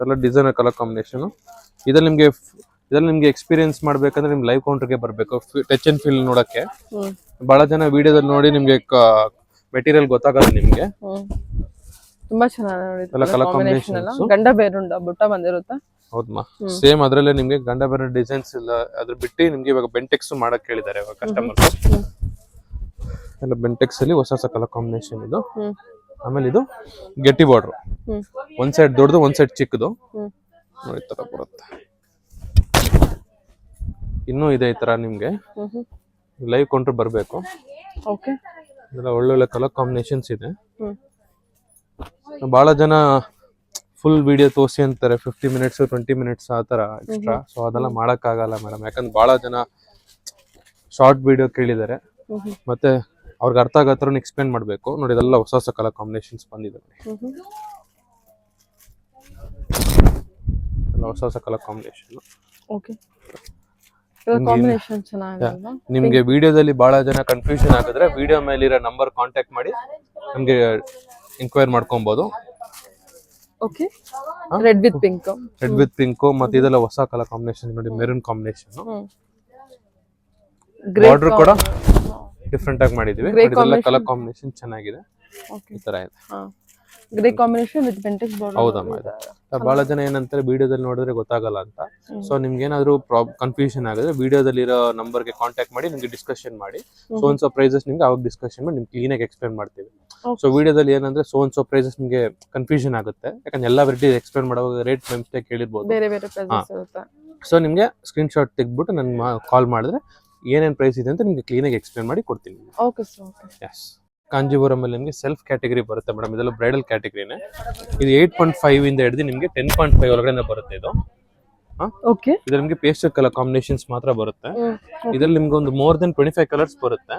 [SPEAKER 2] ಎಲ್ಲ ಡಿಸೈನರ್ ಕಲರ್ ಕಾಂಬಿನೇಷನ್. ಇದ್ರಲ್ಲಿ ನಿಮ್ಗೆ ಎಕ್ಸ್ಪೀರಿಯನ್ಸ್ ಮಾಡ್ಬೇಕಂದ್ರೆ ನಿಮ್ ಲೈವ್ ಕೌಂಟರ್ಗೆ ಬರಬೇಕು, ಟಚ್ ಅಂಡ್ ಫೀಲ್ ನೋಡಕ್ಕೆ. ಬಹಳ ಜನ ವಿಡಿಯೋದಲ್ಲಿ ನೋಡಿ ನಿಮ್ಗೆ ಮೆಟೀರಿಯಲ್ ಗೊತ್ತಾಗಲ್ಲ ನಿಮ್ಗೆ.
[SPEAKER 1] ತುಂಬಾ ಚೆನ್ನಾಗಿ
[SPEAKER 2] ಕಲರ್ ಕಾಂಬಿನೇಷನ್
[SPEAKER 1] ಗಂಡ ಬೇರುಂಡ ಬುಟ್ಟ ಬಂದಿರುತ್ತೆ.
[SPEAKER 2] ಹೌದಮ್ಮ, ಸೇಮ್ ಅದ್ರಲ್ಲೇ ನಿಮ್ಗೆ ಗಂಡ ಬೇರೆ ಡಿಸೈನ್ಸ್ ಇಲ್ಲ, ಅದ್ರ ಬಿಟ್ಟು ನಿಮ್ಗೆ ಇವಾಗ ಬೆಂಟೆಕ್ಸ್ ಮಾಡಕ್ ಹೇಳಿದ್ದಾರೆ ಇವಾಗ ಕಸ್ಟಮರ್ಸ್. ಎಲ್ಲ ಬೆಂಟೆಕ್ಸ್ ಅಲ್ಲಿ ಹೊಸ ಕಲರ್ ಕಾಂಬಿನೇಷನ್ ಇದು. ಆಮೇಲೆ ಇದು ಗೆಟ್ಟಿ ಬಾರ್ಡರ್, ಒಂದ್ ಸೈಡ್ ದೊಡ್ಡದು ಒಂದ್ ಸೈಡ್ ಚಿಕ್ಕದು ನೋಡಿ ತರ ಬರುತ್ತೆ. ಇನ್ನೂ ಇದೆ ಈ ತರ ನಿಮ್ಗೆ ಲೈವ್ ಕೌಂಟರ್ ಬರ್ಬೇಕು. ಇದೆಲ್ಲ ಒಳ್ಳೊಳ್ಳೆ ಕಲರ್ ಕಾಂಬಿನೇಷನ್ಸ್ ಇದೆ. ಬಹಳ ಜನ ಫುಲ್ ವಿಡಿಯೋ ತೋರಿಸಿ ಅಂತಾರೆ, 50 ಮಿನಿಟ್ಸ್ 20 ಮಿನಿಟ್ಸ್ ಆ ತರ ಎಕ್ಸ್ಟ್ರಾ. ಸೊ ಅದೆಲ್ಲ ಮಾಡಕ್ ಆಗಲ್ಲ ಮೇಡಮ್, ಯಾಕಂದ್ರೆ ಬಹಳ ಜನ ಶಾರ್ಟ್ ವಿಡಿಯೋ ಕೇಳಿದ್ದಾರೆ, ಮತ್ತೆ ಅವ್ರಿಗೆ ಅರ್ಥ ಆಗೋ ಥರ ಎಕ್ಸ್ಪ್ಲೇನ್ ಮಾಡ್ಬೇಕು. ನೋಡಿ ಇದೆಲ್ಲ ಹೊಸ ಕಲರ್ ಕಾಂಬಿನೇಷನ್ಸ್ ಬಂದಿದೆ. ಹೊಸ ಕಲರ್ ಕಾಂಬಿನೇಷನ್. ನಿಮ್ಗೆ ವಿಡಿಯೋದಲ್ಲಿ ಬಹಳ ಜನ ಕನ್ಫ್ಯೂಷನ್ ಆಗಿದ್ರೆ ವಿಡಿಯೋ ಮೇಲಿರೋ ನಂಬರ್ ಕಾಂಟ್ಯಾಕ್ಟ್ ಮಾಡಿ ನಮ್ಗೆ ಇನ್ಕ್ವೈರ್ ಮಾಡ್ಕೊಬಹುದು.
[SPEAKER 1] ರೆಡ್ ವಿತ್ ಪಿಂಕ್
[SPEAKER 2] ಮತ್ತೆ ಇದೆಲ್ಲ ಹೊಸ ಕಲರ್ ಕಾಂಬಿನೇಷನ್ ನೋಡಿ, ಮೆರೂನ್ ಕಾಂಬಿನೇಷನ್. ಬಾರ್ಡರ್ ಕೂಡ ಡಿಫ್ರೆಂಟ್ ಆಗಿ ಮಾಡಿದೀವಿ. ಇದೆಲ್ಲ ಕಲರ್ ಕಾಂಬಿನೇಷನ್ ಚೆನ್ನಾಗಿದೆ. ಈ ತರ ಇದೆ,
[SPEAKER 1] grey combination with Bentex border.
[SPEAKER 2] ಹೌದಮ್ಮ, ಬಹಳ ಜನ ಏನಂತಾರೆ ವಿಡಿಯೋದಲ್ಲಿ ನೋಡಿದ್ರೆ ಗೊತ್ತಾಗಲ್ಲ ಅಂತ. ಸೊ ನಿಮ್ಗೆ ಏನಾದ್ರು ಕನ್ಫ್ಯೂಷನ್ ಆಗಿದ್ರೆ ವಿಡಿಯೋದಲ್ಲಿ ಇರೋ ನಂಬರ್ಗೆ ಕಾಂಟ್ಯಾಕ್ಟ್ ಮಾಡಿ ನಿಮ್ಗೆ ಡಿಸ್ಕಷನ್ ಮಾಡಿ ಸೋ ಪ್ರೈಸಸ್ ನಿಮ್ಗೆ ಅವಾಗ ಡಿಸ್ಕಷನ್ ಮಾಡಿ ನಿಮ್ಗೆ ಕ್ಲೀನ್ ಆಗಿ ಎಕ್ಸ್ಪ್ಲೇನ್ ಮಾಡ್ತೀವಿ. ಸೊ ವಿಡಿಯೋದಲ್ಲಿ ಏನಂದ್ರೆ ಸೋ ಪ್ರೈಸಸ್ ನಿಮ್ಗೆ ಕನ್ಫ್ಯೂಷನ್ ಆಗುತ್ತೆ, ಯಾಕಂದ್ರೆ ಎಲ್ಲಾ ವೆರೈಟಿ ಎಕ್ಸ್ಪ್ಲೇನ್ ಮಾಡುವಾಗ ರೇಟ್ ಮಿಸ್ಟೇಕ್ ಹೇಳಿರ್ಬೋದು. ಸೊ ನಿಮ್ಗೆ ಸ್ಕ್ರೀನ್ ಶಾಟ್ ತೆಗೆದ್ಬಿಟ್ಟು ನನ್ಗೆ ಕಾಲ್ ಮಾಡಿದ್ರೆ ಏನೇನ್ ಪ್ರೈಸ್ ಇದೆ ಅಂತ ನಿಮ್ಗೆ ಕ್ಲೀನ್ ಆಗಿ ಎಕ್ಸ್ಪ್ಲೇನ್ ಮಾಡಿ ಕೊಡ್ತೀನಿ. ಎಸ್, ಕಾಂಜೀವರಂ ಅಲ್ಲಿ ನಿಮಗೆ ಸೆಲ್ಫ್ ಕ್ಯಾಟಗರಿ ಬರುತ್ತೆ ಮೇಡಮ್. ಇದೆಲ್ಲ ಬ್ರೈಡಲ್ ಕ್ಯಾಟಗರಿನೇ. ಇದು 8.5 ಇಂದ ಹಿಡಿದು ನಿಮಗೆ 10.5 ಒಳಗಡೆ ಬರುತ್ತೆ. ಇದು ಇದ್ರ ನಿಮ್ಗೆ ಪೇಸ್ಟಲ್ ಕಲರ್ ಕಾಂಬಿನೇಷನ್ಸ್ ಮಾತ್ರ ಬರುತ್ತೆ. ಇದ್ರಲ್ಲಿ ನಿಮ್ಗೆ ಒಂದು ಮೋರ್ ದೆನ್ 25 ಕಲರ್ಸ್ ಬರುತ್ತೆ.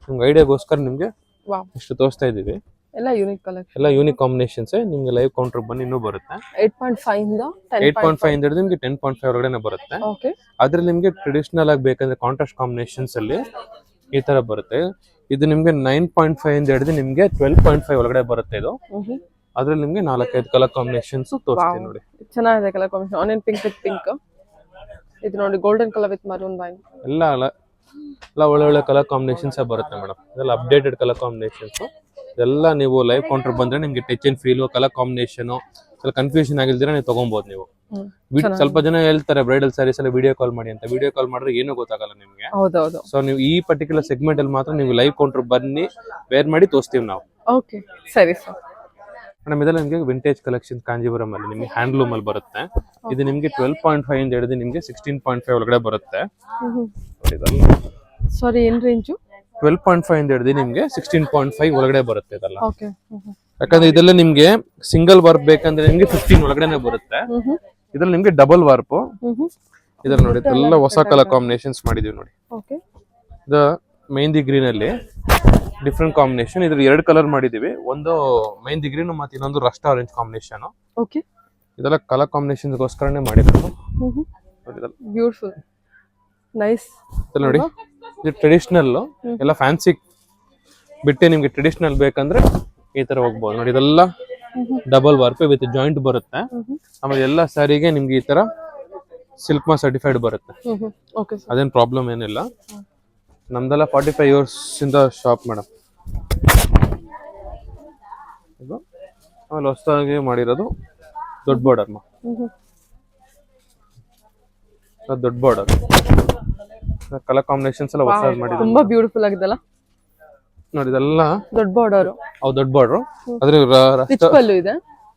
[SPEAKER 2] ನಿಮ್ಗೆ ಐಡಿಯಾಗೋಸ್ಕರ ನಿಮ್ಗೆ ಇಷ್ಟು ತೋರಿಸ್ತಾ ಇದೀವಿ.
[SPEAKER 1] ಎಲ್ಲ ಯೂನಿಕ್ ಕಲೆಕ್ಷನ್,
[SPEAKER 2] ಎಲ್ಲ ಯೂನಿಕ್ ಕಾಂಬಿನೇಷನ್ಸ್. ನಿಮ್ಗೆ ಲೈವ್ ಕೌಂಟರ್ ಬನ್ನಿ ಇನ್ನೂ ಬರುತ್ತೆ. 8.5 ಇಂದ ಹಿಡಿದು ನಿಮ್ಗೆ 10.5 ಒಳಗಡೆ ಬರುತ್ತೆ. ಅದ್ರಲ್ಲಿ ನಿಮ್ಗೆ ಟ್ರೆಡಿಷನಲ್ ಆಗಿ ಬೇಕಂದ್ರೆ ಕಾಂಟ್ರಾಸ್ಟ್ ಕಾಂಬಿನೇಷನ್ಸ್ ಅಲ್ಲಿ ಈ ತರ ಬರುತ್ತೆ. ಇದು ನಿಮ್ಗೆ 9.5 ಇಂದ ಹಿಡಿದು ನಿಮ್ಗೆ 12.5 ಒಳಗಡೆ ಬರುತ್ತೆ. ಇದು ಅದ್ರಲ್ಲಿ ನಿಮ್ಗೆ 4-5 ಕಲರ್ ಕಾಂಬಿನೇಷನ್ಸ್ ತೋರಿಸ್ತೀನಿ ನೋಡಿ.
[SPEAKER 1] ಚೆನ್ನಾಗಿದೆ colour combination. Onion pink with pink, ಇದು ನೋಡಿ golden colour with maroon wine.
[SPEAKER 2] ಎಲ್ಲ ಒಳ್ಳೊಳ್ಳೆ ಕಲರ್ ಕಾಂಬಿನೇಷನ್ಸ್ ಬರುತ್ತೆ ಮೇಡಮ್. ಇದೆಲ್ಲ ಅಪ್ಡೇಟೆಡ್ ಕಲರ್ ಕಾಂಬಿನೇಷನ್ಸ್. ಇದೆಲ್ಲ ನೀವು ಲೈವ್ ಕೌಂಟರ್ ಬಂದ್ರೆ ನಿಮ್ಗೆ touch and feel colour combination confusion ಆಗಿಲ್ದಿರ ನೀವು ತಗೊಬಹುದು. ನೀವು ಸ್ವಲ್ಪ ಜನ ಹೇಳ್ತಾರೆ ಬ್ರೈಡಲ್ ಸ್ಯಾರೀಸ್ ಎಲ್ಲ ವಿಡಿಯೋ ಕಾಲ್ ಮಾಡಿ ಅಂತ. ವಿಡಿಯೋ ಕಾಲ್ ಮಾಡಿದ್ರೆ ಏನೂ ಗೊತ್ತಾಗಲ್ಲ ನಿಮ್ಗೆ. ಸೊ ನೀವು ಈ ಪರ್ಟಿಕ್ಯುಲರ್ ಸೆಗ್ಮೆಂಟ್ ಅಲ್ಲಿ ಮಾತ್ರ ನೀವು ಲೈವ್ ಕೌಂಟರ್ ಬನ್ನಿ, ವೇರ್ ಮಾಡಿ ತೋರಿಸ್ತೀವಿ ನಾವು.
[SPEAKER 1] ಸರಿ ಸರ್.
[SPEAKER 2] ಮೇಡಮ್ ಇದೆಲ್ಲ ನಿಮಗೆ ವಿಂಟೇಜ್ ಕಲೆಕ್ಷನ್ ಕಾಂಜೀವರಂ ಅಲ್ಲಿ ನಿಮ್ಗೆ ಹ್ಯಾಂಡ್ಲೂಮ್ ಅಲ್ಲಿ ಬರುತ್ತೆ. ಇದು ನಿಮ್ಗೆ 12.5 ಇಂದ ಹಿಡಿದು ನಿಮ್ಗೆ 16.5 ಒಳಗಡೆ ಬರುತ್ತೆ.
[SPEAKER 1] ಸಾರಿ, ಏನ್ ರೇಂಜು?
[SPEAKER 2] 12.5 ಇಂದ ಹಿಡಿದು ನಿಮ್ಗೆ 16.5 ಒಳಗಡೆ ಬರುತ್ತೆ ಇದೆಲ್ಲ. ಯಾಕಂದ್ರೆ ಇದೆಲ್ಲ ನಿಮ್ಗೆ ಸಿಂಗಲ್ ವಾರ್ಪ್ ಬೇಕಂದ್ರೆ ನಿಮ್ಗೆ 15 ಒಳಗಡೆನೆ ಬರುತ್ತೆ. ಇದ್ರಲ್ಲಿ ನಿಮ್ಗೆ ಡಬಲ್ ವಾರ್ಪ್. ಇದ್ರಲ್ಲಿ ನೋಡಿ ಎಲ್ಲ ಹೊಸ ಕಲರ್ ಕಾಂಬಿನೇಷನ್ಸ್ ಮಾಡಿದೀವಿ ನೋಡಿ. ಇದು ಮೆಹಂದಿ ಗ್ರೀನ್ ಅಲ್ಲಿ ಡಿಫ್ರೆಂಟ್ ಕಾಂಬಿನೇಷನ್. ಇದ್ರ 2 ಕಲರ್ ಮಾಡಿದೀವಿ, ಒಂದು ಮೆಹಂದಿ ಗ್ರೀನ್ ಮತ್ತೆ ಇನ್ನೊಂದು ರಸ್ಟ್ ಆರೆಂಜ್ ಕಾಂಬಿನೇಷನ್. ಇದೆಲ್ಲ ಕಲರ್ ಕಾಂಬಿನೇಷನ್ ಗೋಸ್ಕರನೇ ಮಾಡಿರೋದು.
[SPEAKER 1] Beautiful, nice.
[SPEAKER 2] ನೋಡಿ ಇದು ಟ್ರೆಡಿಷನಲ್, ಎಲ್ಲ ಫ್ಯಾನ್ಸಿ ಬಿಟ್ಟೆ ನಿಮ್ಗೆ ಟ್ರೆಡಿಷನಲ್ ಬೇಕಂದ್ರೆ ಈ ತರ ಹೋಗ್ಬೋದು ನೋಡಿ. ಇದೆಲ್ಲ ಡಬಲ್ ವಾರ್ಪ್ ವಿತ್ ಜಾಯಿಂಟ್ ಬರುತ್ತೆ. ಆಮೇಲೆ ಎಲ್ಲ ಸ್ಯಾರಿಗೆ ನಿಮ್ಗೆ ಈ ತರ ಸಿಲ್ಕ್ ಮಾರ್ಕ್ ಸರ್ಟಿಫೈಡ್ ಬರುತ್ತೆ. ಅದೇನ್ ಪ್ರಾಬ್ಲಮ್ ಏನಿಲ್ಲ. ನಮ್ದೆಲ್ಲ 45 ಇಯರ್ಸ್ ಇಂದ ಶಾಪ್ ಮೇಡಮ್. ಇದು ಆಮೇಲೆ ಹೊಸದಾಗಿ ಮಾಡಿರೋದು ದೊಡ್ಡ ಬಾರ್ಡರ್. ದೊಡ್ಡ ಬಾರ್ಡರ್ ಕಲರ್ ಕಾಂಬಿನೇಷನ್ಸ್ ಎಲ್ಲ ಹೊಸದಾಗಿ ಮಾಡಿದ್ರು.
[SPEAKER 1] ತುಂಬಾ ಬ್ಯೂಟಿಫುಲ್ ಆಗಿದೆಲ್ಲ
[SPEAKER 2] ನೋಡಿ. ಇದೆಲ್ಲ
[SPEAKER 1] ದೊಡ್ಡ ಬಾರ್ಡರ್.
[SPEAKER 2] ದೊಡ್ಡ ಬಾರ್ಡರ್. ಅದ್ರ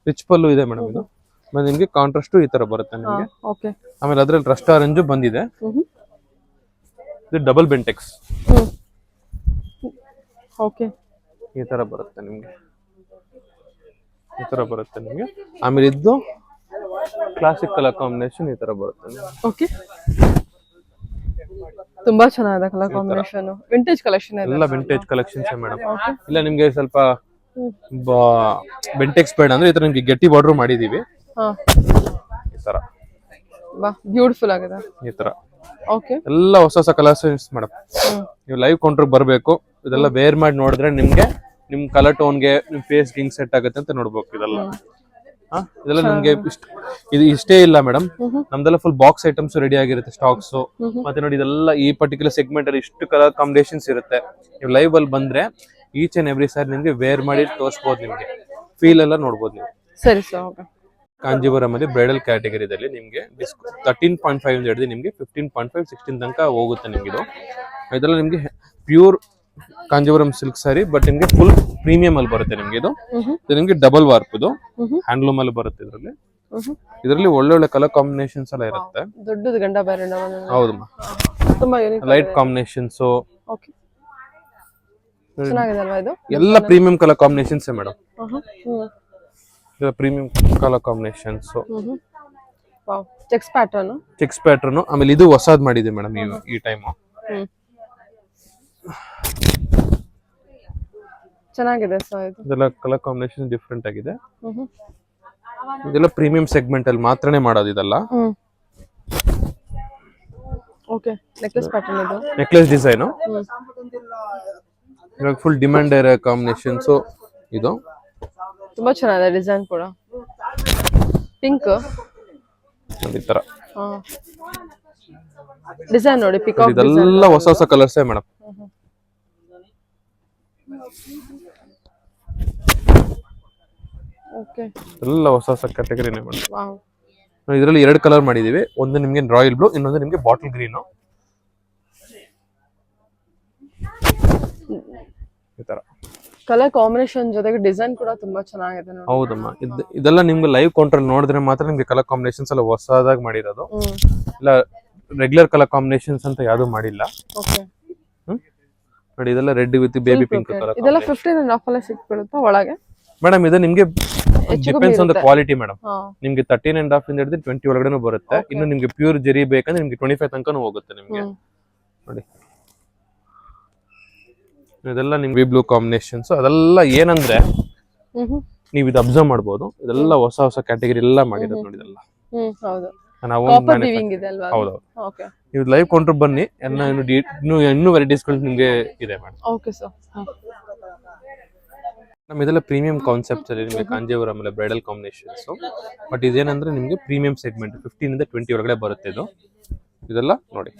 [SPEAKER 2] ರಿಚ್ ಪಲ್ಲು ಇದೆ ಮೇಡಮ್. ಇದು ಮತ್ತೆ ನಿಮ್ಗೆ ಕಾಂಟ್ರಾಸ್ಟ್ ಈ ತರ ಬರುತ್ತೆ ನಿಮ್ಗೆ. ಆಮೇಲೆ ಅದ್ರಲ್ಲಿ ರಸ್ಟ್ ಆರೆಂಜ್ ಬಂದಿದೆ. ಇದು ಡಬಲ್ ಬೆಂಟೆಕ್ಸ್ ಈ ತರ ಬರುತ್ತೆ ನಿಮ್ಗೆ. ಈ ತರ ಬರುತ್ತೆ ನಿಮ್ಗೆ. ಆಮೇಲೆ ಇದ್ದು ಕ್ಲಾಸಿಕ್ ಕಲರ್ ಕಾಂಬಿನೇಷನ್ ಈ ತರ ಬರುತ್ತೆ.
[SPEAKER 1] ತುಂಬಾ ಚೆನ್ನಾಗಿದೆ ಕಲರ್ ಕಾಂಬಿನೇಷನ್. ವಿಂಟೇಜ್ ಕಲೆಕ್ಷನ್
[SPEAKER 2] ಎಲ್ಲ ವಿಂಟೇಜ್ ಕಲೆಕ್ಷನ್ಸ್ ಮೇಡಮ್. ಇಲ್ಲ ನಿಮ್ಗೆ ಸ್ವಲ್ಪ ಬೆಂಟೆಕ್ಸ್ ಬೇಡ ಅಂದ್ರೆ ಈ ತರ ನಿಮ್ಗೆ ಗೆಟ್ಟಿ ಬಾರ್ಡರ್ ಮಾಡಿದೀವಿ. ಈ ತರ
[SPEAKER 1] ಬ್ಯೂಟಿಫುಲ್ ಆಗಿದೆ.
[SPEAKER 2] ಈ ತರ ಎಲ್ಲ ಹೊಸ ಕಲರ್ಸ್ ಮೇಡಮ್. ನೀವು ಲೈವ್ ಕೌಂಟರ್ ಬರ್ಬೇಕು. ಇದೆಲ್ಲ ವೇರ್ ಮಾಡಿ ನೋಡಿದ್ರೆ ನಿಮ್ಗೆ ನಿಮ್ ಕಲರ್ ಟೋನ್ಗೆ ನಿಮ್ ಫೇಸ್ ಹಿಂಗ್ ಸೆಟ್ ಆಗುತ್ತೆ ಅಂತ ನೋಡ್ಬೇಕು ಇದೆಲ್ಲ. ಇದೆಲ್ಲ ನಿಮ್ಗೆ ಇದು ಇಷ್ಟೇ ಇಲ್ಲ ಮೇಡಮ್, ನಮ್ದೆಲ್ಲ ಫುಲ್ ಬಾಕ್ಸ್ ಐಟಮ್ಸ್ ರೆಡಿ ಆಗಿರುತ್ತೆ, ಸ್ಟಾಕ್ಸ್. ಮತ್ತೆ ನೋಡಿ ಇದೆಲ್ಲ ಈ ಪರ್ಟಿಕ್ಯುಲರ್ ಸೆಗ್ಮೆಂಟ್ ಅಲ್ಲಿ ಇಷ್ಟು ಕಲರ್ ಕಾಂಬಿನೇಷನ್ಸ್ ಇರುತ್ತೆ. ನೀವು ಲೈವ್ ಅಲ್ಲಿ ಬಂದ್ರೆ ಈಚ್ ಅಂಡ್ ಎವ್ರಿ ಸಾರಿ ನಿಮ್ಗೆ ವೇರ್ ಮಾಡಿ ತೋರಿಸಬಹುದು, ನಿಮ್ಗೆ ಫೀಲ್ ಎಲ್ಲ ನೋಡ್ಬೋದು ನೀವು.
[SPEAKER 1] ಸರಿ ಸರ್.
[SPEAKER 2] ಕಾಂಜೀವರಂ ಅಲ್ಲಿ ಬ್ರೈಡಲ್ ಕ್ಯಾಟಗರಿದಲ್ಲಿ ನಿಮ್ಗೆ 13.5 ಅಂತ ಹಿಡಿದು ನಿಮ್ಗೆ 15.5 16 ತನಕ ಹೋಗುತ್ತೆ ನಿಮ್ಗೆ. ಇದೆಲ್ಲ ನಿಮ್ಗೆ pure Kanjeevaram silk sari, but ನಿಮ್ಗೆ ಫುಲ್ ಪ್ರೀಮಿಯಂ ಅಲ್ಲಿ ಬರುತ್ತೆ ನಿಮ್ಗೆ. ಇದು ನಿಮ್ಗೆ ಡಬಲ್ ವಾರ್ಪ್, ಇದು ಹ್ಯಾಂಡ್ಲೂಮ್ ಅಲ್ಲಿ ಬರುತ್ತೆ. ಇದರಲ್ಲಿ ಒಳ್ಳೊಳ್ಳೆ ಕಲರ್ ಕಾಂಬಿನೇಷನ್ಸ್ ಎಲ್ಲ ಇರುತ್ತೆ.
[SPEAKER 1] ದೊಡ್ಡದು ಗಂಡ ಬೇರೆ
[SPEAKER 2] ಹೌದು, ತುಂಬಾ ಲೈಟ್ ಕಾಂಬಿನೇಷನ್ಸ್,
[SPEAKER 1] ಚೆನ್ನಾಗಿದೆ ಅಲ್ವಾ ಇದು?
[SPEAKER 2] ಎಲ್ಲ premium colour combinations madam. Premium colour combinations, cheques pattern. ಆಮೇಲೆ ಇದು ಹೊಸದ್ ಮಾಡಿದೆ ಮೇಡಮ್ ಈ ಟೈಮ್.
[SPEAKER 1] ಚೆನ್ನಾಗಿದೆ ಸರ್ ಇದು.
[SPEAKER 2] ಇದೆಲ್ಲ ಕಲರ್ ಕಾಂಬಿನೇಷನ್ ಡಿಫ್ರೆಂಟ್ ಆಗಿದೆ. ಇದೆಲ್ಲ ಪ್ರೀಮಿಯಂ ಸೆಗ್ಮೆಂಟ್ ಅಲ್ಲಿ ಮಾತ್ರನೇ ಮಾಡೋದು ಇದೆಲ್ಲ.
[SPEAKER 1] ಓಕೆ, ನೆಕ್ಲೆಸ್ ಪ್ಯಾಟರ್ನ್ ಇದು.
[SPEAKER 2] ನೆಕ್ಲೆಸ್ ಡಿಸೈನ್ ಇವಾಗ ಫುಲ್ ಡಿಮ್ಯಾಂಡ್ ಇರೋ ಕಾಂಬಿನೇಷನ್ಸ್ ಇದು.
[SPEAKER 1] ತುಂಬಾ ಚೆನ್ನಾಗಿದೆ ಡಿಸೈನ್ ಕೂಡ. ಪಿಂಕ್
[SPEAKER 2] ಈ ತರ
[SPEAKER 1] ಡಿಸೈನ್ ನೋಡಿ, ಪಿಕಾಕ್.
[SPEAKER 2] ಇದೆಲ್ಲ ಹೊಸ ಹೊಸ ಕಲರ್ಸ್ ಮೇಡಮ್.
[SPEAKER 1] ಓಕೆ,
[SPEAKER 2] ಎಲ್ಲ ಹೊಸ ಹೊಸ ಕ್ಯಾಟಗರಿನೇ ಮೇಡಮ್.
[SPEAKER 1] ವಾವ್.
[SPEAKER 2] ಇದರಲ್ಲಿ 2 ಕಲರ್ ಮಾಡಿದೀವಿ. ಒಂದು ನಿಮ್ಗೆ ರಾಯಲ್ ಬ್ಲೂ, ಇನ್ನೊಂದು ನಿಮ್ಗೆ ಬಾಟಲ್ ಗ್ರೀನ್. ಈ ತರ
[SPEAKER 1] ಕಲರ್ ಕಾಂಬಿನೇಷನ್ ಜೊತೆಗೆ ಡಿಸೈನ್ ಕೂಡ ತುಂಬಾ ಚೆನ್ನಾಗಿದೆ ನೋಡಿ.
[SPEAKER 2] ಹೌದಮ್ಮ, ಇದೆಲ್ಲ ನಿಮ್ಗೆ ಲೈವ್ ಕೌಂಟರ್ ನೋಡಿದ್ರೆ ಮಾತ್ರ ನಿಮ್ಗೆ ಕಲರ್ ಕಾಂಬಿನೇಷನ್ಸ್ ಎಲ್ಲ ಹೊಸದಾಗಿ ಮಾಡಿರೋದು. ಇಲ್ಲ ರೆಗ್ಯುಲರ್ ಕಲರ್ ಕಾಂಬಿನೇಷನ್ಸ್ ಅಂತ ಯಾವ್ದು ಮಾಡಿಲ್ಲ.
[SPEAKER 1] ಓಕೆ
[SPEAKER 2] ನೋಡಿ, ಇದೆಲ್ಲ red with baby pink colour.
[SPEAKER 1] ಇದೆಲ್ಲ 15.5 ಅಲ್ಲೇ ಸಿಕ್ಬಿಡುತ್ತಾ ಒಳಗೆ
[SPEAKER 2] ಮೇಡಮ್? ಇದು ನಿಮ್ಗೆ depends on the quality madam. ನಿಮ್ಗೆ 13.5 ಇಂದ ಹಿಡಿದು 20 ಒಳಗಡೆ ಬರುತ್ತೆ. ಇನ್ನು ನಿಮ್ಗೆ ಪ್ಯೂರ್ ಜರಿ ಬೇಕಂದ್ರೆ ನಿಮ್ಗೆ 25 ತನಕನೂ ಹೋಗುತ್ತೆ ನಿಮ್ಗೆ. ನೋಡಿ, ಇದೆಲ್ಲ ನಿಮ್ಗೆ ಬ್ಲೂ ಕಾಂಬಿನೇಷನ್ಸ್. ಅದೆಲ್ಲ ಏನಂದ್ರೆ ನೀವು ಇದು ಅಬ್ಸರ್ವ್ ಮಾಡ್ಬೋದು, ಇದೆಲ್ಲ ಹೊಸ ಹೊಸ ಕ್ಯಾಟಗರಿ ಎಲ್ಲ ಮಾಡಿರೋದು ನೋಡಿ. ಇದೆಲ್ಲ ಹೌದು. ನೀವು ಲೈವ್ ಕೌಂಟರ್ ಬನ್ನಿ, ಇನ್ನೂ ವೆರೈಟೀಸ್ಗಳು ನಿಮ್ಗೆ ಇದೆ ಮೇಡಮ್. ಇದೆಲ್ಲ ಪ್ರೀಮಿಯಂ ಕಾನ್ಸೆಪ್ಟ್ಸ್ ಅಲ್ಲಿ ನಿಮಗೆ ಕಾಂಜೀವರಂ ಅಲ್ಲಿ ಬ್ರೈಡಲ್ ಕಾಂಬಿನೇಷನ್ಸ್. ಬಟ್ ಇದೇನಂದ್ರೆ ನಿಮ್ಗೆ ಪ್ರೀಮಿಯಂ ಸೆಗ್ಮೆಂಟ್ 15 ಇಂದ 20 ಒಳಗಡೆ ಬರುತ್ತೆ ಇದು. ಇದೆಲ್ಲ ನೋಡಿ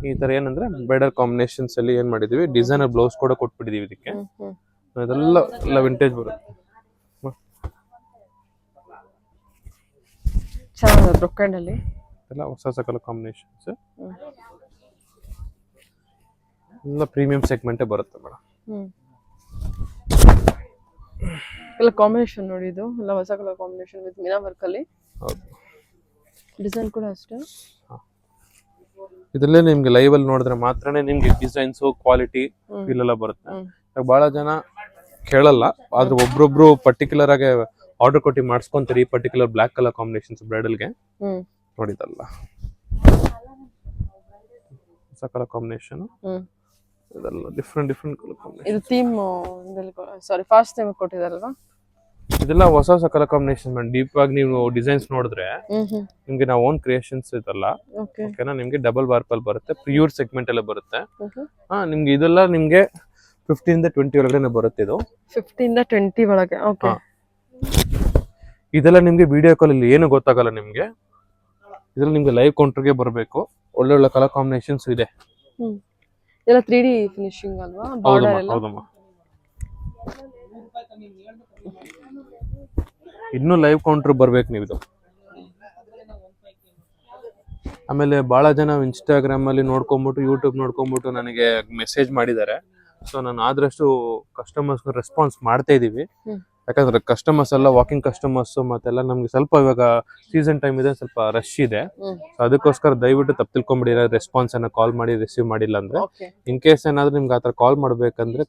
[SPEAKER 2] ಈ ತರ ಏನಂದ್ರೆ ಬ್ರೈಡಲ್ ಕಾಂಬಿನೇಷನ್ಸ್ ಅಲ್ಲಿ ಏನ್ ಮಾಡಿದೀವಿ, ಡಿಸೈನರ್ ಬ್ಲೌಸ್ ಕೂಡ ಕೊಟ್ಬಿಟ್ಟಿದೀವಿ ಇದಕ್ಕೆ. ಇದೆಲ್ಲ ವಿಂಟೇಜ್ ಬರುತ್ತೆ.
[SPEAKER 1] ಚೆನ್ನಾಗಿದೆ ಬ್ರೊಕೆಡ್ ಅಲ್ಲಿ.
[SPEAKER 2] ಎಲ್ಲ ಹೊಸ ಹೊಸ ಕಲರ್ ಕಾಂಬಿನೇಷನ್ಸ್, ಎಲ್ಲ ಪ್ರೀಮಿಯಂ ಸೆಗ್ಮೆಂಟ್ ಬರುತ್ತೆ ಮೇಡಮ್.
[SPEAKER 1] ಎಲ್ಲ ಕಾಂಬಿನೇಷನ್ ನೋಡಿ, ಇದು ಎಲ್ಲ ಹೊಸ colour combination with Meena work ಅಲ್ಲಿ.
[SPEAKER 2] ಹೌದು,
[SPEAKER 1] ಡಿಸೈನ್ ಕೂಡ ಅಷ್ಟೇ.
[SPEAKER 2] ಇದರಲ್ಲೇ ನಿಮ್ಗೆ ಲೈವ್ ಅಲ್ಲಿ ನೋಡಿದ್ರೆ ಮಾತ್ರನೇ ನಿಮ್ಗೆ ಡಿಸೈನ್ಸ್ ಕ್ವಾಲಿಟಿ ಇಲ್ಲೆಲ್ಲ ಬರುತ್ತೆ. ಬಹಳ ಜನ ಕೇಳಲ್ಲ, ಆದ್ರೆ ಒಬ್ರೊಬ್ರು ಪರ್ಟಿಕ್ಯುಲರ್ ಆಗಿ ಆರ್ಡರ್ ಕೊಟ್ಟು ಮಾಡಿಸ್ಕೊಂತಾರೆ ಈ ಪರ್ಟಿಕ್ಯುಲರ್ ಬ್ಲಾಕ್ ಕಲರ್ ಕಾಂಬಿನೇಷನ್ಸ್ ಬ್ರೈಡಲ್ಗೆ. ನೋಡಿದಲ್ಲ ಹೊಸ ಕಲರ್ ಕಾಂಬಿನೇಷನ್, ಇದೆಲ್ಲ ಡಿಫ್ರೆಂಟ್ ಕಲರ್ ಕಾಂಬಿನೇಷನ್.
[SPEAKER 1] ಇದು ಥೀಮ್ ಸಾರಿ ಫಾಸ್ಟ್ ಥೀಮ್ ಕೊಟ್ಟಿದಾರಲ್ವಾ?
[SPEAKER 2] ಇದೆಲ್ಲ ಹೊಸ ಹೊಸ ಕಲರ್ ಕಾಂಬಿನೇಷನ್ ಮಾಡಿ ಡೀಪ್ ಆಗಿ ನೀವು ಡಿಸೈನ್ಸ್ ನೋಡಿದ್ರೆ ನಿಮ್ಗೆ ನಾವು ಓನ್ ಕ್ರಿಯೇಷನ್ಸ್ ಇದಲ್ಲ. ಓಕೆನಾ? ನಿಮ್ಗೆ ಡಬಲ್ ವಾರ್ಪ್ ಅಲ್ಲಿ ಬರುತ್ತೆ, ಪ್ಯೂರ್ ಸೆಗ್ಮೆಂಟ್ ಎಲ್ಲ ಬರುತ್ತೆ. ನಿಮ್ಗೆ ಇದೆಲ್ಲ ನಿಮ್ಗೆ 15 ಇಂದ 20 ಒಳಗಡೆ ಬರುತ್ತೆ. ಇದು
[SPEAKER 1] 15 ಇಂದ 20 ಒಳಗೆ. ಓಕೆ,
[SPEAKER 2] ಇದೆಲ್ಲ ನಿಮ್ಗೆ ವಿಡಿಯೋ ಕಾಲ್ ಅಲ್ಲಿ ಏನು ಗೊತ್ತಾಗಲ್ಲ ನಿಮ್ಗೆ. ಇದ್ರಲ್ಲಿ ನಿಮ್ಗೆ ಲೈವ್ ಕೌಂಟರ್ಗೆ ಬರಬೇಕು. ಒಳ್ಳೊಳ್ಳೆ ಕಲರ್ ಕಾಂಬಿನೇಷನ್ಸ್ ಇದೆ.
[SPEAKER 1] ಎಲ್ಲ 3D ಫಿನಿಶಿಂಗ್ ಅಲ್ವಾ? ಬಾರ್ಡರ್ ಎಲ್ಲ.
[SPEAKER 2] ಹೌದಮ್ಮ, ಇನ್ನು ಲೈವ್ ಕೌಂಟರ್ ಬರ್ಬೇಕು ನೀವು ಇದು. ಆಮೇಲೆ ಬಹಳ ಜನ ಇನ್ಸ್ಟಾಗ್ರಾಮ್ ಅಲ್ಲಿ ನೋಡ್ಕೊಂಡ್ಬಿಟ್ಟು ಯೂಟ್ಯೂಬ್ ನೋಡ್ಕೊಂಡ್ಬಿಟ್ಟು ನನಗೆ ಮೆಸೇಜ್ ಮಾಡಿದ್ದಾರೆ. ಸೊ ನಾನು ಆದಷ್ಟು ಕಸ್ಟಮರ್ಸ್ ರೆಸ್ಪಾನ್ಸ್ ಮಾಡ್ತಾ ಇದೀವಿ. ಯಾಕಂದ್ರೆ ಕಸ್ಟಮರ್ಸ್ ಎಲ್ಲ ವಾಕಿಂಗ್ ಕಸ್ಟಮರ್ಸ್, ಮತ್ತೆಲ್ಲ ನಮ್ಗೆ ಸ್ವಲ್ಪ ಇವಾಗ ಸೀಸನ್ ಟೈಮ್ ಇದೆ, ಸ್ವಲ್ಪ ರಶ್ ಇದೆ. ಅದಕ್ಕೋಸ್ಕರ ದಯವಿಟ್ಟು ತಪ್ಪು ತಿಳ್ಕೊಂಬಿಡಿ. ರೆಸ್ಪಾನ್ಸ್ ಅನ್ನ ಕಾಲ್ ಮಾಡಿ ರಿಸೀವ್ ಮಾಡಿಲ್ಲ ಅಂದ್ರೆ, ಇನ್ ಕೇಸ್ ಏನಾದ್ರು ನಿಮ್ಗೆ ಆತರ ಕಾಲ್ ಮಾಡ್ಬೇಕಂದ್ರೆ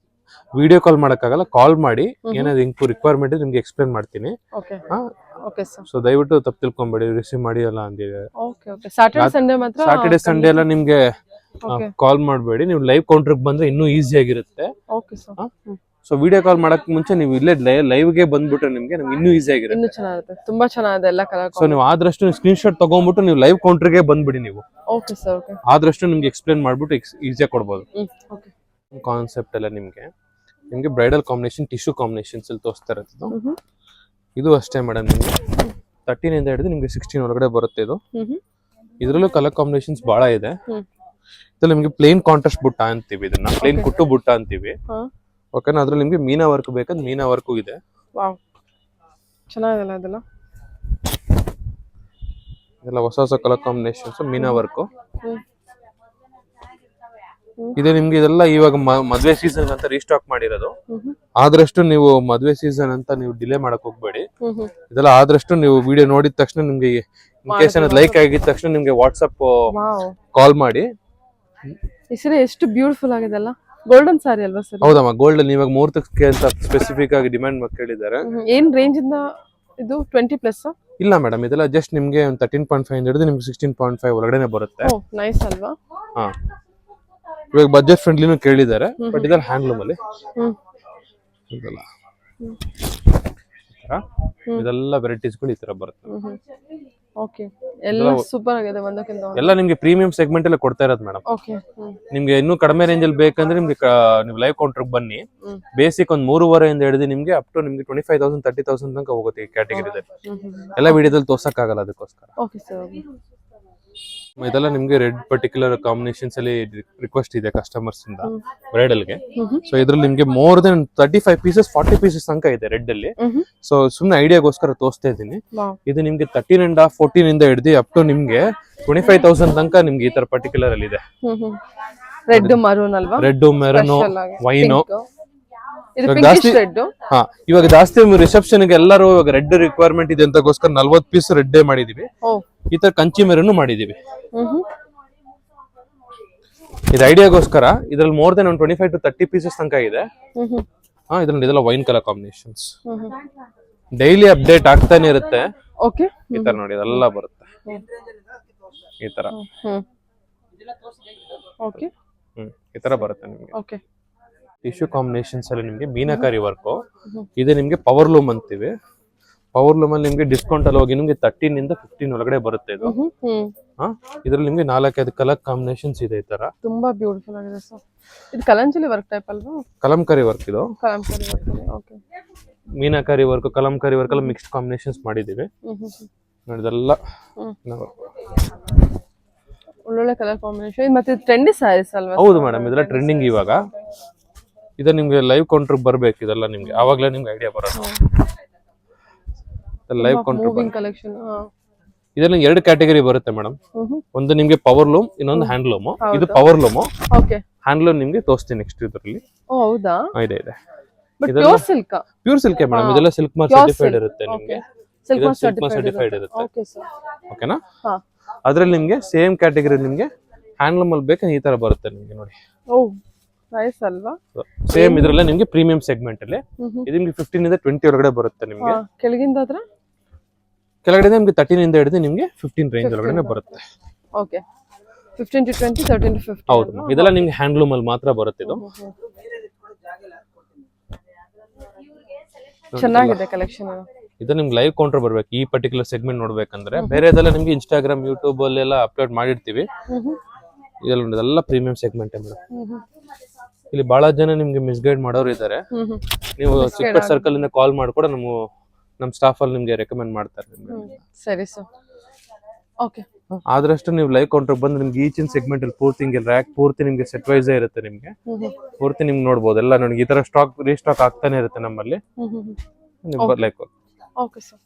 [SPEAKER 2] ವಿಡಿಯೋ ಕಾಲ್ ಮಾಡಕ್ಕಾಗಲ್ಲ, ಕಾಲ್ ಮಾಡಿ ಏನಾದ್ರು ರಿಕ್ವೈರ್ಮೆಂಟ್ ನಿಮ್ಗೆ ಎಕ್ಸ್ಪ್ಲೇನ್ ಮಾಡ್ತೀನಿ. ಸೊ ದಯವಿಟ್ಟು ತಪ್ಪು ತಿಳ್ಕೊಂಬೇಡಿ, ರಿಸೀವ್ ಮಾಡಿ ಅಲ್ಲ ಅಂದಿದೆ. ಸಾಟರ್ಡೆ ಸಂಡೇ ಎಲ್ಲ ನಿಮ್ಗೆ ಕಾಲ್ ಮಾಡಬೇಡಿ. ನೀವು ಲೈವ್ ಕೌಂಟರ್ ಬಂದ್ರೆ ಇನ್ನೂ ಈಸಿ ಆಗಿರುತ್ತೆ. ಸೊ ವಿಡಿಯೋ ಕಾಲ್ ಮಾಡಕ್ ಮುಂಚೆ ನೀವು ಇಲ್ಲೇ ಲೈವ್ ಗೆ ಬಂದ್ಬಿಟ್ರೆ ನಿಮ್ಗೆ ಇನ್ನೂ ಈಸಿ ಆಗಿರುತ್ತೆ.
[SPEAKER 1] ಇನ್ನೂ ಚೆನ್ನಾಗಿರುತ್ತೆ, ತುಂಬಾ ಚೆನ್ನಾಗಿದೆ ಎಲ್ಲ ಕಲರ್.
[SPEAKER 2] ಸೊ ನೀವು ಆದಷ್ಟು ಸ್ಕ್ರೀನ್ ಶಾಟ್ ತಗೊಂಡ್ಬಿಟ್ಟು ನೀವು ಲೈವ್ ಕೌಂಟರ್ ಗೆ ಬಂದ್ಬಿಡಿ. ನೀವು
[SPEAKER 1] ಓಕೆ ಸರ್, ಓಕೆ,
[SPEAKER 2] ಆದಷ್ಟು ನಿಮ್ಗೆ ಎಕ್ಸ್ಪ್ಲೇನ್ ಮಾಡ್ಬಿಟ್ಟು ಈಸಿಯಾಗಿ ಕೊಡ್ಬೋದು. ಕಾನ್ಸೆಪ್ಟ್ ಎಲ್ಲ ನಿಮ್ಗೆ ನಿಮ್ಗೆ ಬ್ರೈಡಲ್ ಕಾಂಬಿನೇಷನ್ ಟಿಶ್ಯೂ ಕಾಂಬಿನೇಷನ್ಸ್ ಅಲ್ಲಿ ತೋರಿಸ್ತಾ ಇರೋದು. ಇದು ಅಷ್ಟೇ ಮೇಡಮ್, ನಿಮ್ಗೆ 13 ಇಂದ ಹಿಡಿದು ನಿಮ್ಗೆ 16 ಒಳಗಡೆ ಬರುತ್ತೆ ಇದು. ಇದ್ರಲ್ಲೂ ಕಲರ್ ಕಾಂಬಿನೇಷನ್ಸ್ ಬಹಳ ಇದೆ. ಇದ್ರಲ್ಲಿ ನಿಮ್ಗೆ ಪ್ಲೇನ್ ಕಾಂಟ್ರಾಸ್ಟ್ ಬುಟ್ಟ ಅಂತೀವಿ, ಇದನ್ನ ಪ್ಲೇನ್ ಕುಟ್ಟು ಬುಟ್ಟ ಅಂತೀವಿ. ಓಕೆನಾ, ಅದ್ರಲ್ಲಿ ನಿಮ್ಗೆ ಮೀನಾ ವರ್ಕ್ ಬೇಕಂದ್ರೆ ಮೀನಾ ವರ್ಕು ಇದೆ.
[SPEAKER 1] ವಾವ್, ಚೆನ್ನಾಗಿದೆಲ್ಲ ಇದೆಲ್ಲ.
[SPEAKER 2] ಎಲ್ಲ ಹೊಸ ಹೊಸ ಕಲರ್ ಕಾಂಬಿನೇಷನ್ಸ್ ಮೀನಾ ವರ್ಕು ಇದೆ ನಿಮ್ಗೆ. ಇದೆಲ್ಲ ಇವಾಗ ಮದ್ವೆ ಸೀಸನ್ ಅಂತ ರೀಸ್ಟಾಕ್ ಮಾಡಿರೋದು. ಆದಷ್ಟು ನೀವು ಮದ್ವೆ ಸೀಸನ್ ಅಂತ ನೀವು ಡಿಲೇ ಮಾಡಕ್ ಹೋಗ್ಬೇಡಿ. ಇದೆಲ್ಲ ಆದಷ್ಟು ನೀವು ವಿಡಿಯೋ ನೋಡಿದ ತಕ್ಷಣ ನಿಮ್ಗೆ ಇನ್ ಕೇಸ್ ಏನಾದ್ರು ಲೈಕ್ ಆಗಿದ ತಕ್ಷಣ ನಿಮ್ಗೆ ವಾಟ್ಸ್ಆಪ್ ಕಾಲ್ ಮಾಡಿ.
[SPEAKER 1] ಈ ಸೀರೆ ಎಷ್ಟು ಬ್ಯೂಟಿಫುಲ್ ಆಗಿದೆಲ್ಲ. ಗೋಲ್ಡನ್ ಸಾರಿ ಅಲ್ವಾ ಸರ್?
[SPEAKER 2] ಹೌದಮ್ಮ, ಗೋಲ್ಡನ್ ಇವಾಗ ಮುಹೂರ್ತಕ್ಕೆ ಅಂತ ಸ್ಪೆಸಿಫಿಕ್ ಆಗಿ ಡಿಮ್ಯಾಂಡ್ ಕೇಳಿದ್ದಾರೆ.
[SPEAKER 1] ಏನ್ ರೇಂಜ್ ಇಂದ ಇದು 20+?
[SPEAKER 2] ಇಲ್ಲ ಮೇಡಮ್, ಇದೆಲ್ಲ ಜಸ್ಟ್ ನಿಮ್ಗೆ ಒಂದು 13.5 ಇಂದ ಹಿಡಿದು ನಿಮ್ಗೆ 16.5 ಒಳಗಡೆನೆ ಬರುತ್ತೆ.
[SPEAKER 1] ನೈಸ್ ಅಲ್ವಾ?
[SPEAKER 2] ಹಾ, ಇವಾಗ ಬಜೆಟ್ ಫ್ರೆಂಡ್ಲಿನೂ ಕೇಳಿದ್ದಾರೆ. ಬಟ್ ಇದೆಲ್ಲ ಹ್ಯಾಂಡ್ಲೂಮ್ ಅಲ್ಲಿ ಇದೆಲ್ಲ ಇದೆಲ್ಲ ವೆರೈಟೀಸ್ಗಳು ಈ ತರ ಬರುತ್ತೆ.
[SPEAKER 1] ಓಕೆ, ಎಲ್ಲ ಸೂಪರ್ ಆಗಿದೆ ಒಂದಕ್ಕಿಂತ.
[SPEAKER 2] ಎಲ್ಲ ನಿಮ್ಗೆ ಪ್ರೀಮಿಯಂ ಸೆಗ್ಮೆಂಟ್ ಎಲ್ಲ ಕೊಡ್ತಾ ಇರೋದು ಮೇಡಮ್.
[SPEAKER 1] ಓಕೆ,
[SPEAKER 2] ನಿಮ್ಗೆ ಇನ್ನೂ ಕಡಿಮೆ ರೇಂಜ್ ಅಲ್ಲಿ ಬೇಕಂದ್ರೆ ನಿಮ್ಗೆ ನೀವು ಲೈವ್ ಕೌಂಟರ್ ಬನ್ನಿ. ಬೇಸಿಕ್ ಒಂದು 3.5 ಇಂದ ಹಿಡಿದು ನಿಮ್ಗೆ ಅಪ್ ಟು ನಿಮ್ಗೆ 25,000 30,000 ತನಕ ಹೋಗುತ್ತೆ ಈ ಕ್ಯಾಟಗರಿದಲ್ಲಿ. ಎಲ್ಲ ವಿಡಿಯೋದಲ್ಲಿ ತೋರ್ಸಕ್ ಆಗಲ್ಲ, ಅದಕ್ಕೋಸ್ಕರ.
[SPEAKER 1] Okay sir.
[SPEAKER 2] ಇದೆಲ್ಲ ನಿಮ್ಗೆ ರೆಡ್ ಪರ್ಟಿಕ್ಯುಲರ್ ಕಾಂಬಿನೇಷನ್ಸ್ ಅಲ್ಲಿ ರಿಕ್ವೆಸ್ಟ್ ಇದೆ ಕಸ್ಟಮರ್ಸ್ ಇಂದ ಬ್ರೈಡಲ್ಗೆ. ಸೊ ಇದ್ರಲ್ಲಿ ನಿಮ್ಗೆ ಮೋರ್ ದೆನ್ 35 ಪೀಸಸ್ 40 ಪೀಸಸ್ ತನಕ ಇದೆ ರೆಡ್ ಅಲ್ಲಿ. ಸೊ ಸುಮ್ನೆ ಐಡಿಯಾಗೋಸ್ಕರ ತೋರಿಸ್ತಾ ಇದ್ದೀನಿ. ಇದು ನಿಮ್ಗೆ 13.5 14 ಇಂದ ಹಿಡಿದು ಅಪ್ ಟು ನಿಮ್ಗೆ 25,000 ತನಕ ನಿಮ್ಗೆ ಈ ತರ ಪರ್ಟಿಕ್ಯುಲರ್ ಅಲ್ಲಿ ಇದೆ.
[SPEAKER 1] ರೆಡ್ ಮರೂನ್ ಅಲ್ವಾ?
[SPEAKER 2] ರೆಡ್ ಮೆರೂನ್ ವೈನು
[SPEAKER 1] ಹಾ,
[SPEAKER 2] ಇವಾಗ ಜಾಸ್ತಿ ರಿಸೆಪ್ಷನ್ ಗೆ ಎಲ್ಲರೂ ಇವಾಗ ರೆಡ್ ರಿಕ್ವೈರ್ಮೆಂಟ್ ಇದೆ ಅಂತಗೋಸ್ಕರ 40 ಪೀಸ್ ರೆಡ್ ಮಾಡಿದೀವಿ. ಈ ತರ ಕಂಚಿ ಮೆರೂನು ಮಾಡಿದೀವಿ. ಇದು ಐಡಿಯಾಗೋಸ್ಕರ. ಇದ್ರಲ್ಲಿ ಮೋರ್ ದೆನ್ 25 to 30 ಪೀಸಸ್ ತನಕ ಇದೆ. ಹಾ, ಇದ್ರಲ್ಲಿ ಇದೆಲ್ಲ wine colour combinations. Daily update ಆಗ್ತಾನೆ ಇರುತ್ತೆ.
[SPEAKER 1] ಓಕೆ,
[SPEAKER 2] ಈ ತರ ನೋಡಿ ಇದೆಲ್ಲ ಬರುತ್ತೆ ಈ ತರ.
[SPEAKER 1] ಓಕೆ,
[SPEAKER 2] ಈ ತರ ಬರುತ್ತೆ ನಿಮ್ಗೆ.
[SPEAKER 1] ಓಕೆ,
[SPEAKER 2] ಟಿಶ್ಯೂ ಕಾಂಬಿನೇಷನ್ಸ್ ಅಲ್ಲಿ ನಿಮ್ಗೆ ಮೀನಾಕಾರಿ ವರ್ಕ್ ಇದೆ. ನಿಮ್ಗೆ ಪವರ್ ಲೂಮ್ ಅಂತೀವಿ. ಪವರ್ ಲೂಮ್ ಅಲ್ಲಿ ನಿಮ್ಗೆ ಡಿಸ್ಕೌಂಟ್ ಅಲ್ಲಿ ಹೋಗಿ ನಿಮ್ಗೆ 13 ಇಂದ 15 ಒಳಗಡೆ ಬರುತ್ತೆ ಇದು. ಇದ್ರಲ್ಲಿ ನಿಮ್ಗೆ 4-5 ಕಲರ್ ಕಾಂಬಿನೇಷನ್ಸ್ ಇದೆ ಈ ತರ.
[SPEAKER 1] ತುಂಬಾ ಬ್ಯೂಟಿಫುಲ್ ಆಗಿದೆ ಸರ್. ಇದು ಕಲಂಚಲಿ ವರ್ಕ್ ಟೈಪ್ ಅಲ್ವಾ?
[SPEAKER 2] ಕಲಂಕಾರಿ ವರ್ಕ್ ಇದು.
[SPEAKER 1] Kalamkari work. Okay,
[SPEAKER 2] meenakari work Kalamkari work ಎಲ್ಲ ಮಿಕ್ಸ್ಡ್ ಕಾಂಬಿನೇಷನ್ಸ್ ಮಾಡಿದೀವಿ. ನೋಡಿ ಇದೆಲ್ಲ
[SPEAKER 1] ಒಳ್ಳೊಳ್ಳೆ ಕಲರ್ ಕಾಂಬಿನೇಷನ್. ಮತ್ತೆ ಟ್ರೆಂಡಿ ಸ್ಯಾರೀಸ್ ಅಲ್ವಾ?
[SPEAKER 2] ಹೌದು ಮೇಡಮ್, ಇದೆಲ್ಲ ಟ್ರೆಂಡಿಂಗ್ ಇವಾಗ. ಇದು ನಿಮ್ಗೆ ಲೈವ್ ಕೌಂಟರ್ ಬರ್ಬೇಕು. ಇದೆಲ್ಲ ನಿಮ್ಗೆ ಆವಾಗಲೇ ನಿಮ್ಗೆ ಐಡಿಯಾ ಬರೋದು. Live counter
[SPEAKER 1] collection.
[SPEAKER 2] ಇದರಲ್ಲಿ 2 ಕ್ಯಾಟಗರಿ ಬರುತ್ತೆ ಮೇಡಮ್. ಒಂದು ನಿಮ್ಗೆ ಪವರ್ ಲೂಮ್, ಇನ್ನೊಂದು ಹ್ಯಾಂಡ್ ಲೂಮ್. ಇದು power loom.
[SPEAKER 1] Okay,
[SPEAKER 2] hand loom ನಿಮ್ಗೆ ತೋರಿಸ್ತೀನಿ ನೆಕ್ಸ್ಟ್ ಇದರಲ್ಲಿ.
[SPEAKER 1] ಹೌದಾ?
[SPEAKER 2] ಇದೆ ಇದೆ.
[SPEAKER 1] Pure silk.
[SPEAKER 2] Pure silk madam. ಇದೆಲ್ಲ ಸಿಲ್ಕ್ ಮಾರ್ಕ್ ಸರ್ಟಿಫೈಡ್ ಇರುತ್ತೆ ನಿಮ್ಗೆ.
[SPEAKER 1] ಸಿಲ್ಕ್ ಮಾರ್ಕ್
[SPEAKER 2] ಸರ್ಟಿಫೈಡ್ ಇರುತ್ತೆ.
[SPEAKER 1] Okay sir.
[SPEAKER 2] ಓಕೆನಾ? ಅದ್ರಲ್ಲಿ ನಿಮ್ಗೆ ಸೇಮ್ ಕ್ಯಾಟಗರಿ ನಿಮ್ಗೆ ಹ್ಯಾಂಡ್ ಲೂಮ್ ಅಲ್ಲಿ ಬೇಕು ಈ ತರ ಬರುತ್ತೆ ನಿಮ್ಗೆ. ನೋಡಿ,
[SPEAKER 1] ಓ ನೈಸ್ ಅಲ್ವಾ?
[SPEAKER 2] ಸೇಮ್ ಇದ್ರಲ್ಲೇ ನಿಮ್ಗೆ ಪ್ರೀಮಿಯಂ ಸೆಗ್ಮೆಂಟ್ ಅಲ್ಲಿ ಇದು ನಿಮ್ಗೆ 15 ಇಂದ 20 ಒಳಗಡೆ ಬರುತ್ತೆ ನಿಮ್ಗೆ.
[SPEAKER 1] ಕೆಳಗಿಂದಾದ್ರೆ
[SPEAKER 2] ಕೆಳಗಡೆ ನಿಮ್ಗೆ 13 ಇಂದ ಹಿಡಿದು ನಿಮ್ಗೆ 15 ರೇಂಜ್ ಒಳಗಡೆ ಬರುತ್ತೆ.
[SPEAKER 1] Okay, 15 to 20, 13 to 15.
[SPEAKER 2] ಹೌದು, ಇದೆಲ್ಲ ನಿಮ್ಗೆ ಹ್ಯಾಂಡ್ಲೂಮ್ ಅಲ್ಲಿ ಮಾತ್ರ ಬರುತ್ತೆ ಇದು.
[SPEAKER 1] ಚೆನ್ನಾಗಿದೆ ಕಲೆಕ್ಷನ್.
[SPEAKER 2] ಇದು ನಿಮ್ಗೆ ಲೈವ್ ಕೌಂಟರ್ ಬರ್ಬೇಕು ಈ ಪರ್ಟಿಕ್ಯುಲರ್ ಸೆಗ್ಮೆಂಟ್ ನೋಡ್ಬೇಕಂದ್ರೆ. ಬೇರೆದೆಲ್ಲ ನಿಮ್ಗೆ ಇನ್ಸ್ಟಾಗ್ರಾಮ್ ಯೂಟ್ಯೂಬ್ ಅಲ್ಲೆಲ್ಲ ಅಪ್ಲೋಡ್ ಮಾಡಿರ್ತೀವಿ. ಇದೆಲ್ಲ ಪ್ರೀಮಿಯಂ ಸೆಗ್ಮೆಂಟ್ ಮೇಡಮ್. ಇಲ್ಲಿ ಬಹಳ ಜನ ನಿಮ್ಗೆ ಮಿಸ್ಗೈಡ್ ಮಾಡೋರು ಇದ್ದಾರೆ. ನೀವು ಚಿಕ್ಕ ಸರ್ಕಲ್ ಇಂದ ಕಾಲ್ ಮಾಡ್ಕೊಡ ನಮ್ಮ ಸ್ಟಾಫ್ ಅಲ್ಲಿ ನಿಮ್ಗೆ ರೆಕಮೆಂಡ್ ಮಾಡ್ತಾರೆ.
[SPEAKER 1] ಸರಿ ಸರ್. ಓಕೆ,
[SPEAKER 2] ಆದಷ್ಟು ನೀವು ಲೈವ್ ಕೌಂಟರ್ ಬಂದ್ರೆ ನಿಮ್ಗೆ ಈಚಿನ ಸೆಗ್ಮೆಂಟ್ ಅಲ್ಲಿ ಪೂರ್ತಿ ಹಿಂಗೆ ರ್ಯಾಕ್ ಪೂರ್ತಿ ನಿಮ್ಗೆ ಸೆಟ್ ವೈಸ್ ಇರುತ್ತೆ. ನಿಮ್ಗೆ ಪೂರ್ತಿ ನಿಮ್ಗೆ ನೋಡ್ಬೋದು ಎಲ್ಲ. ನನಗೆ ಈ ತರ ಸ್ಟಾಕ್ ರೀಸ್ಟಾಕ್ ಆಗ್ತಾನೆ ಇರುತ್ತೆ ನಮ್ಮಲ್ಲಿ. Like
[SPEAKER 1] okay sir.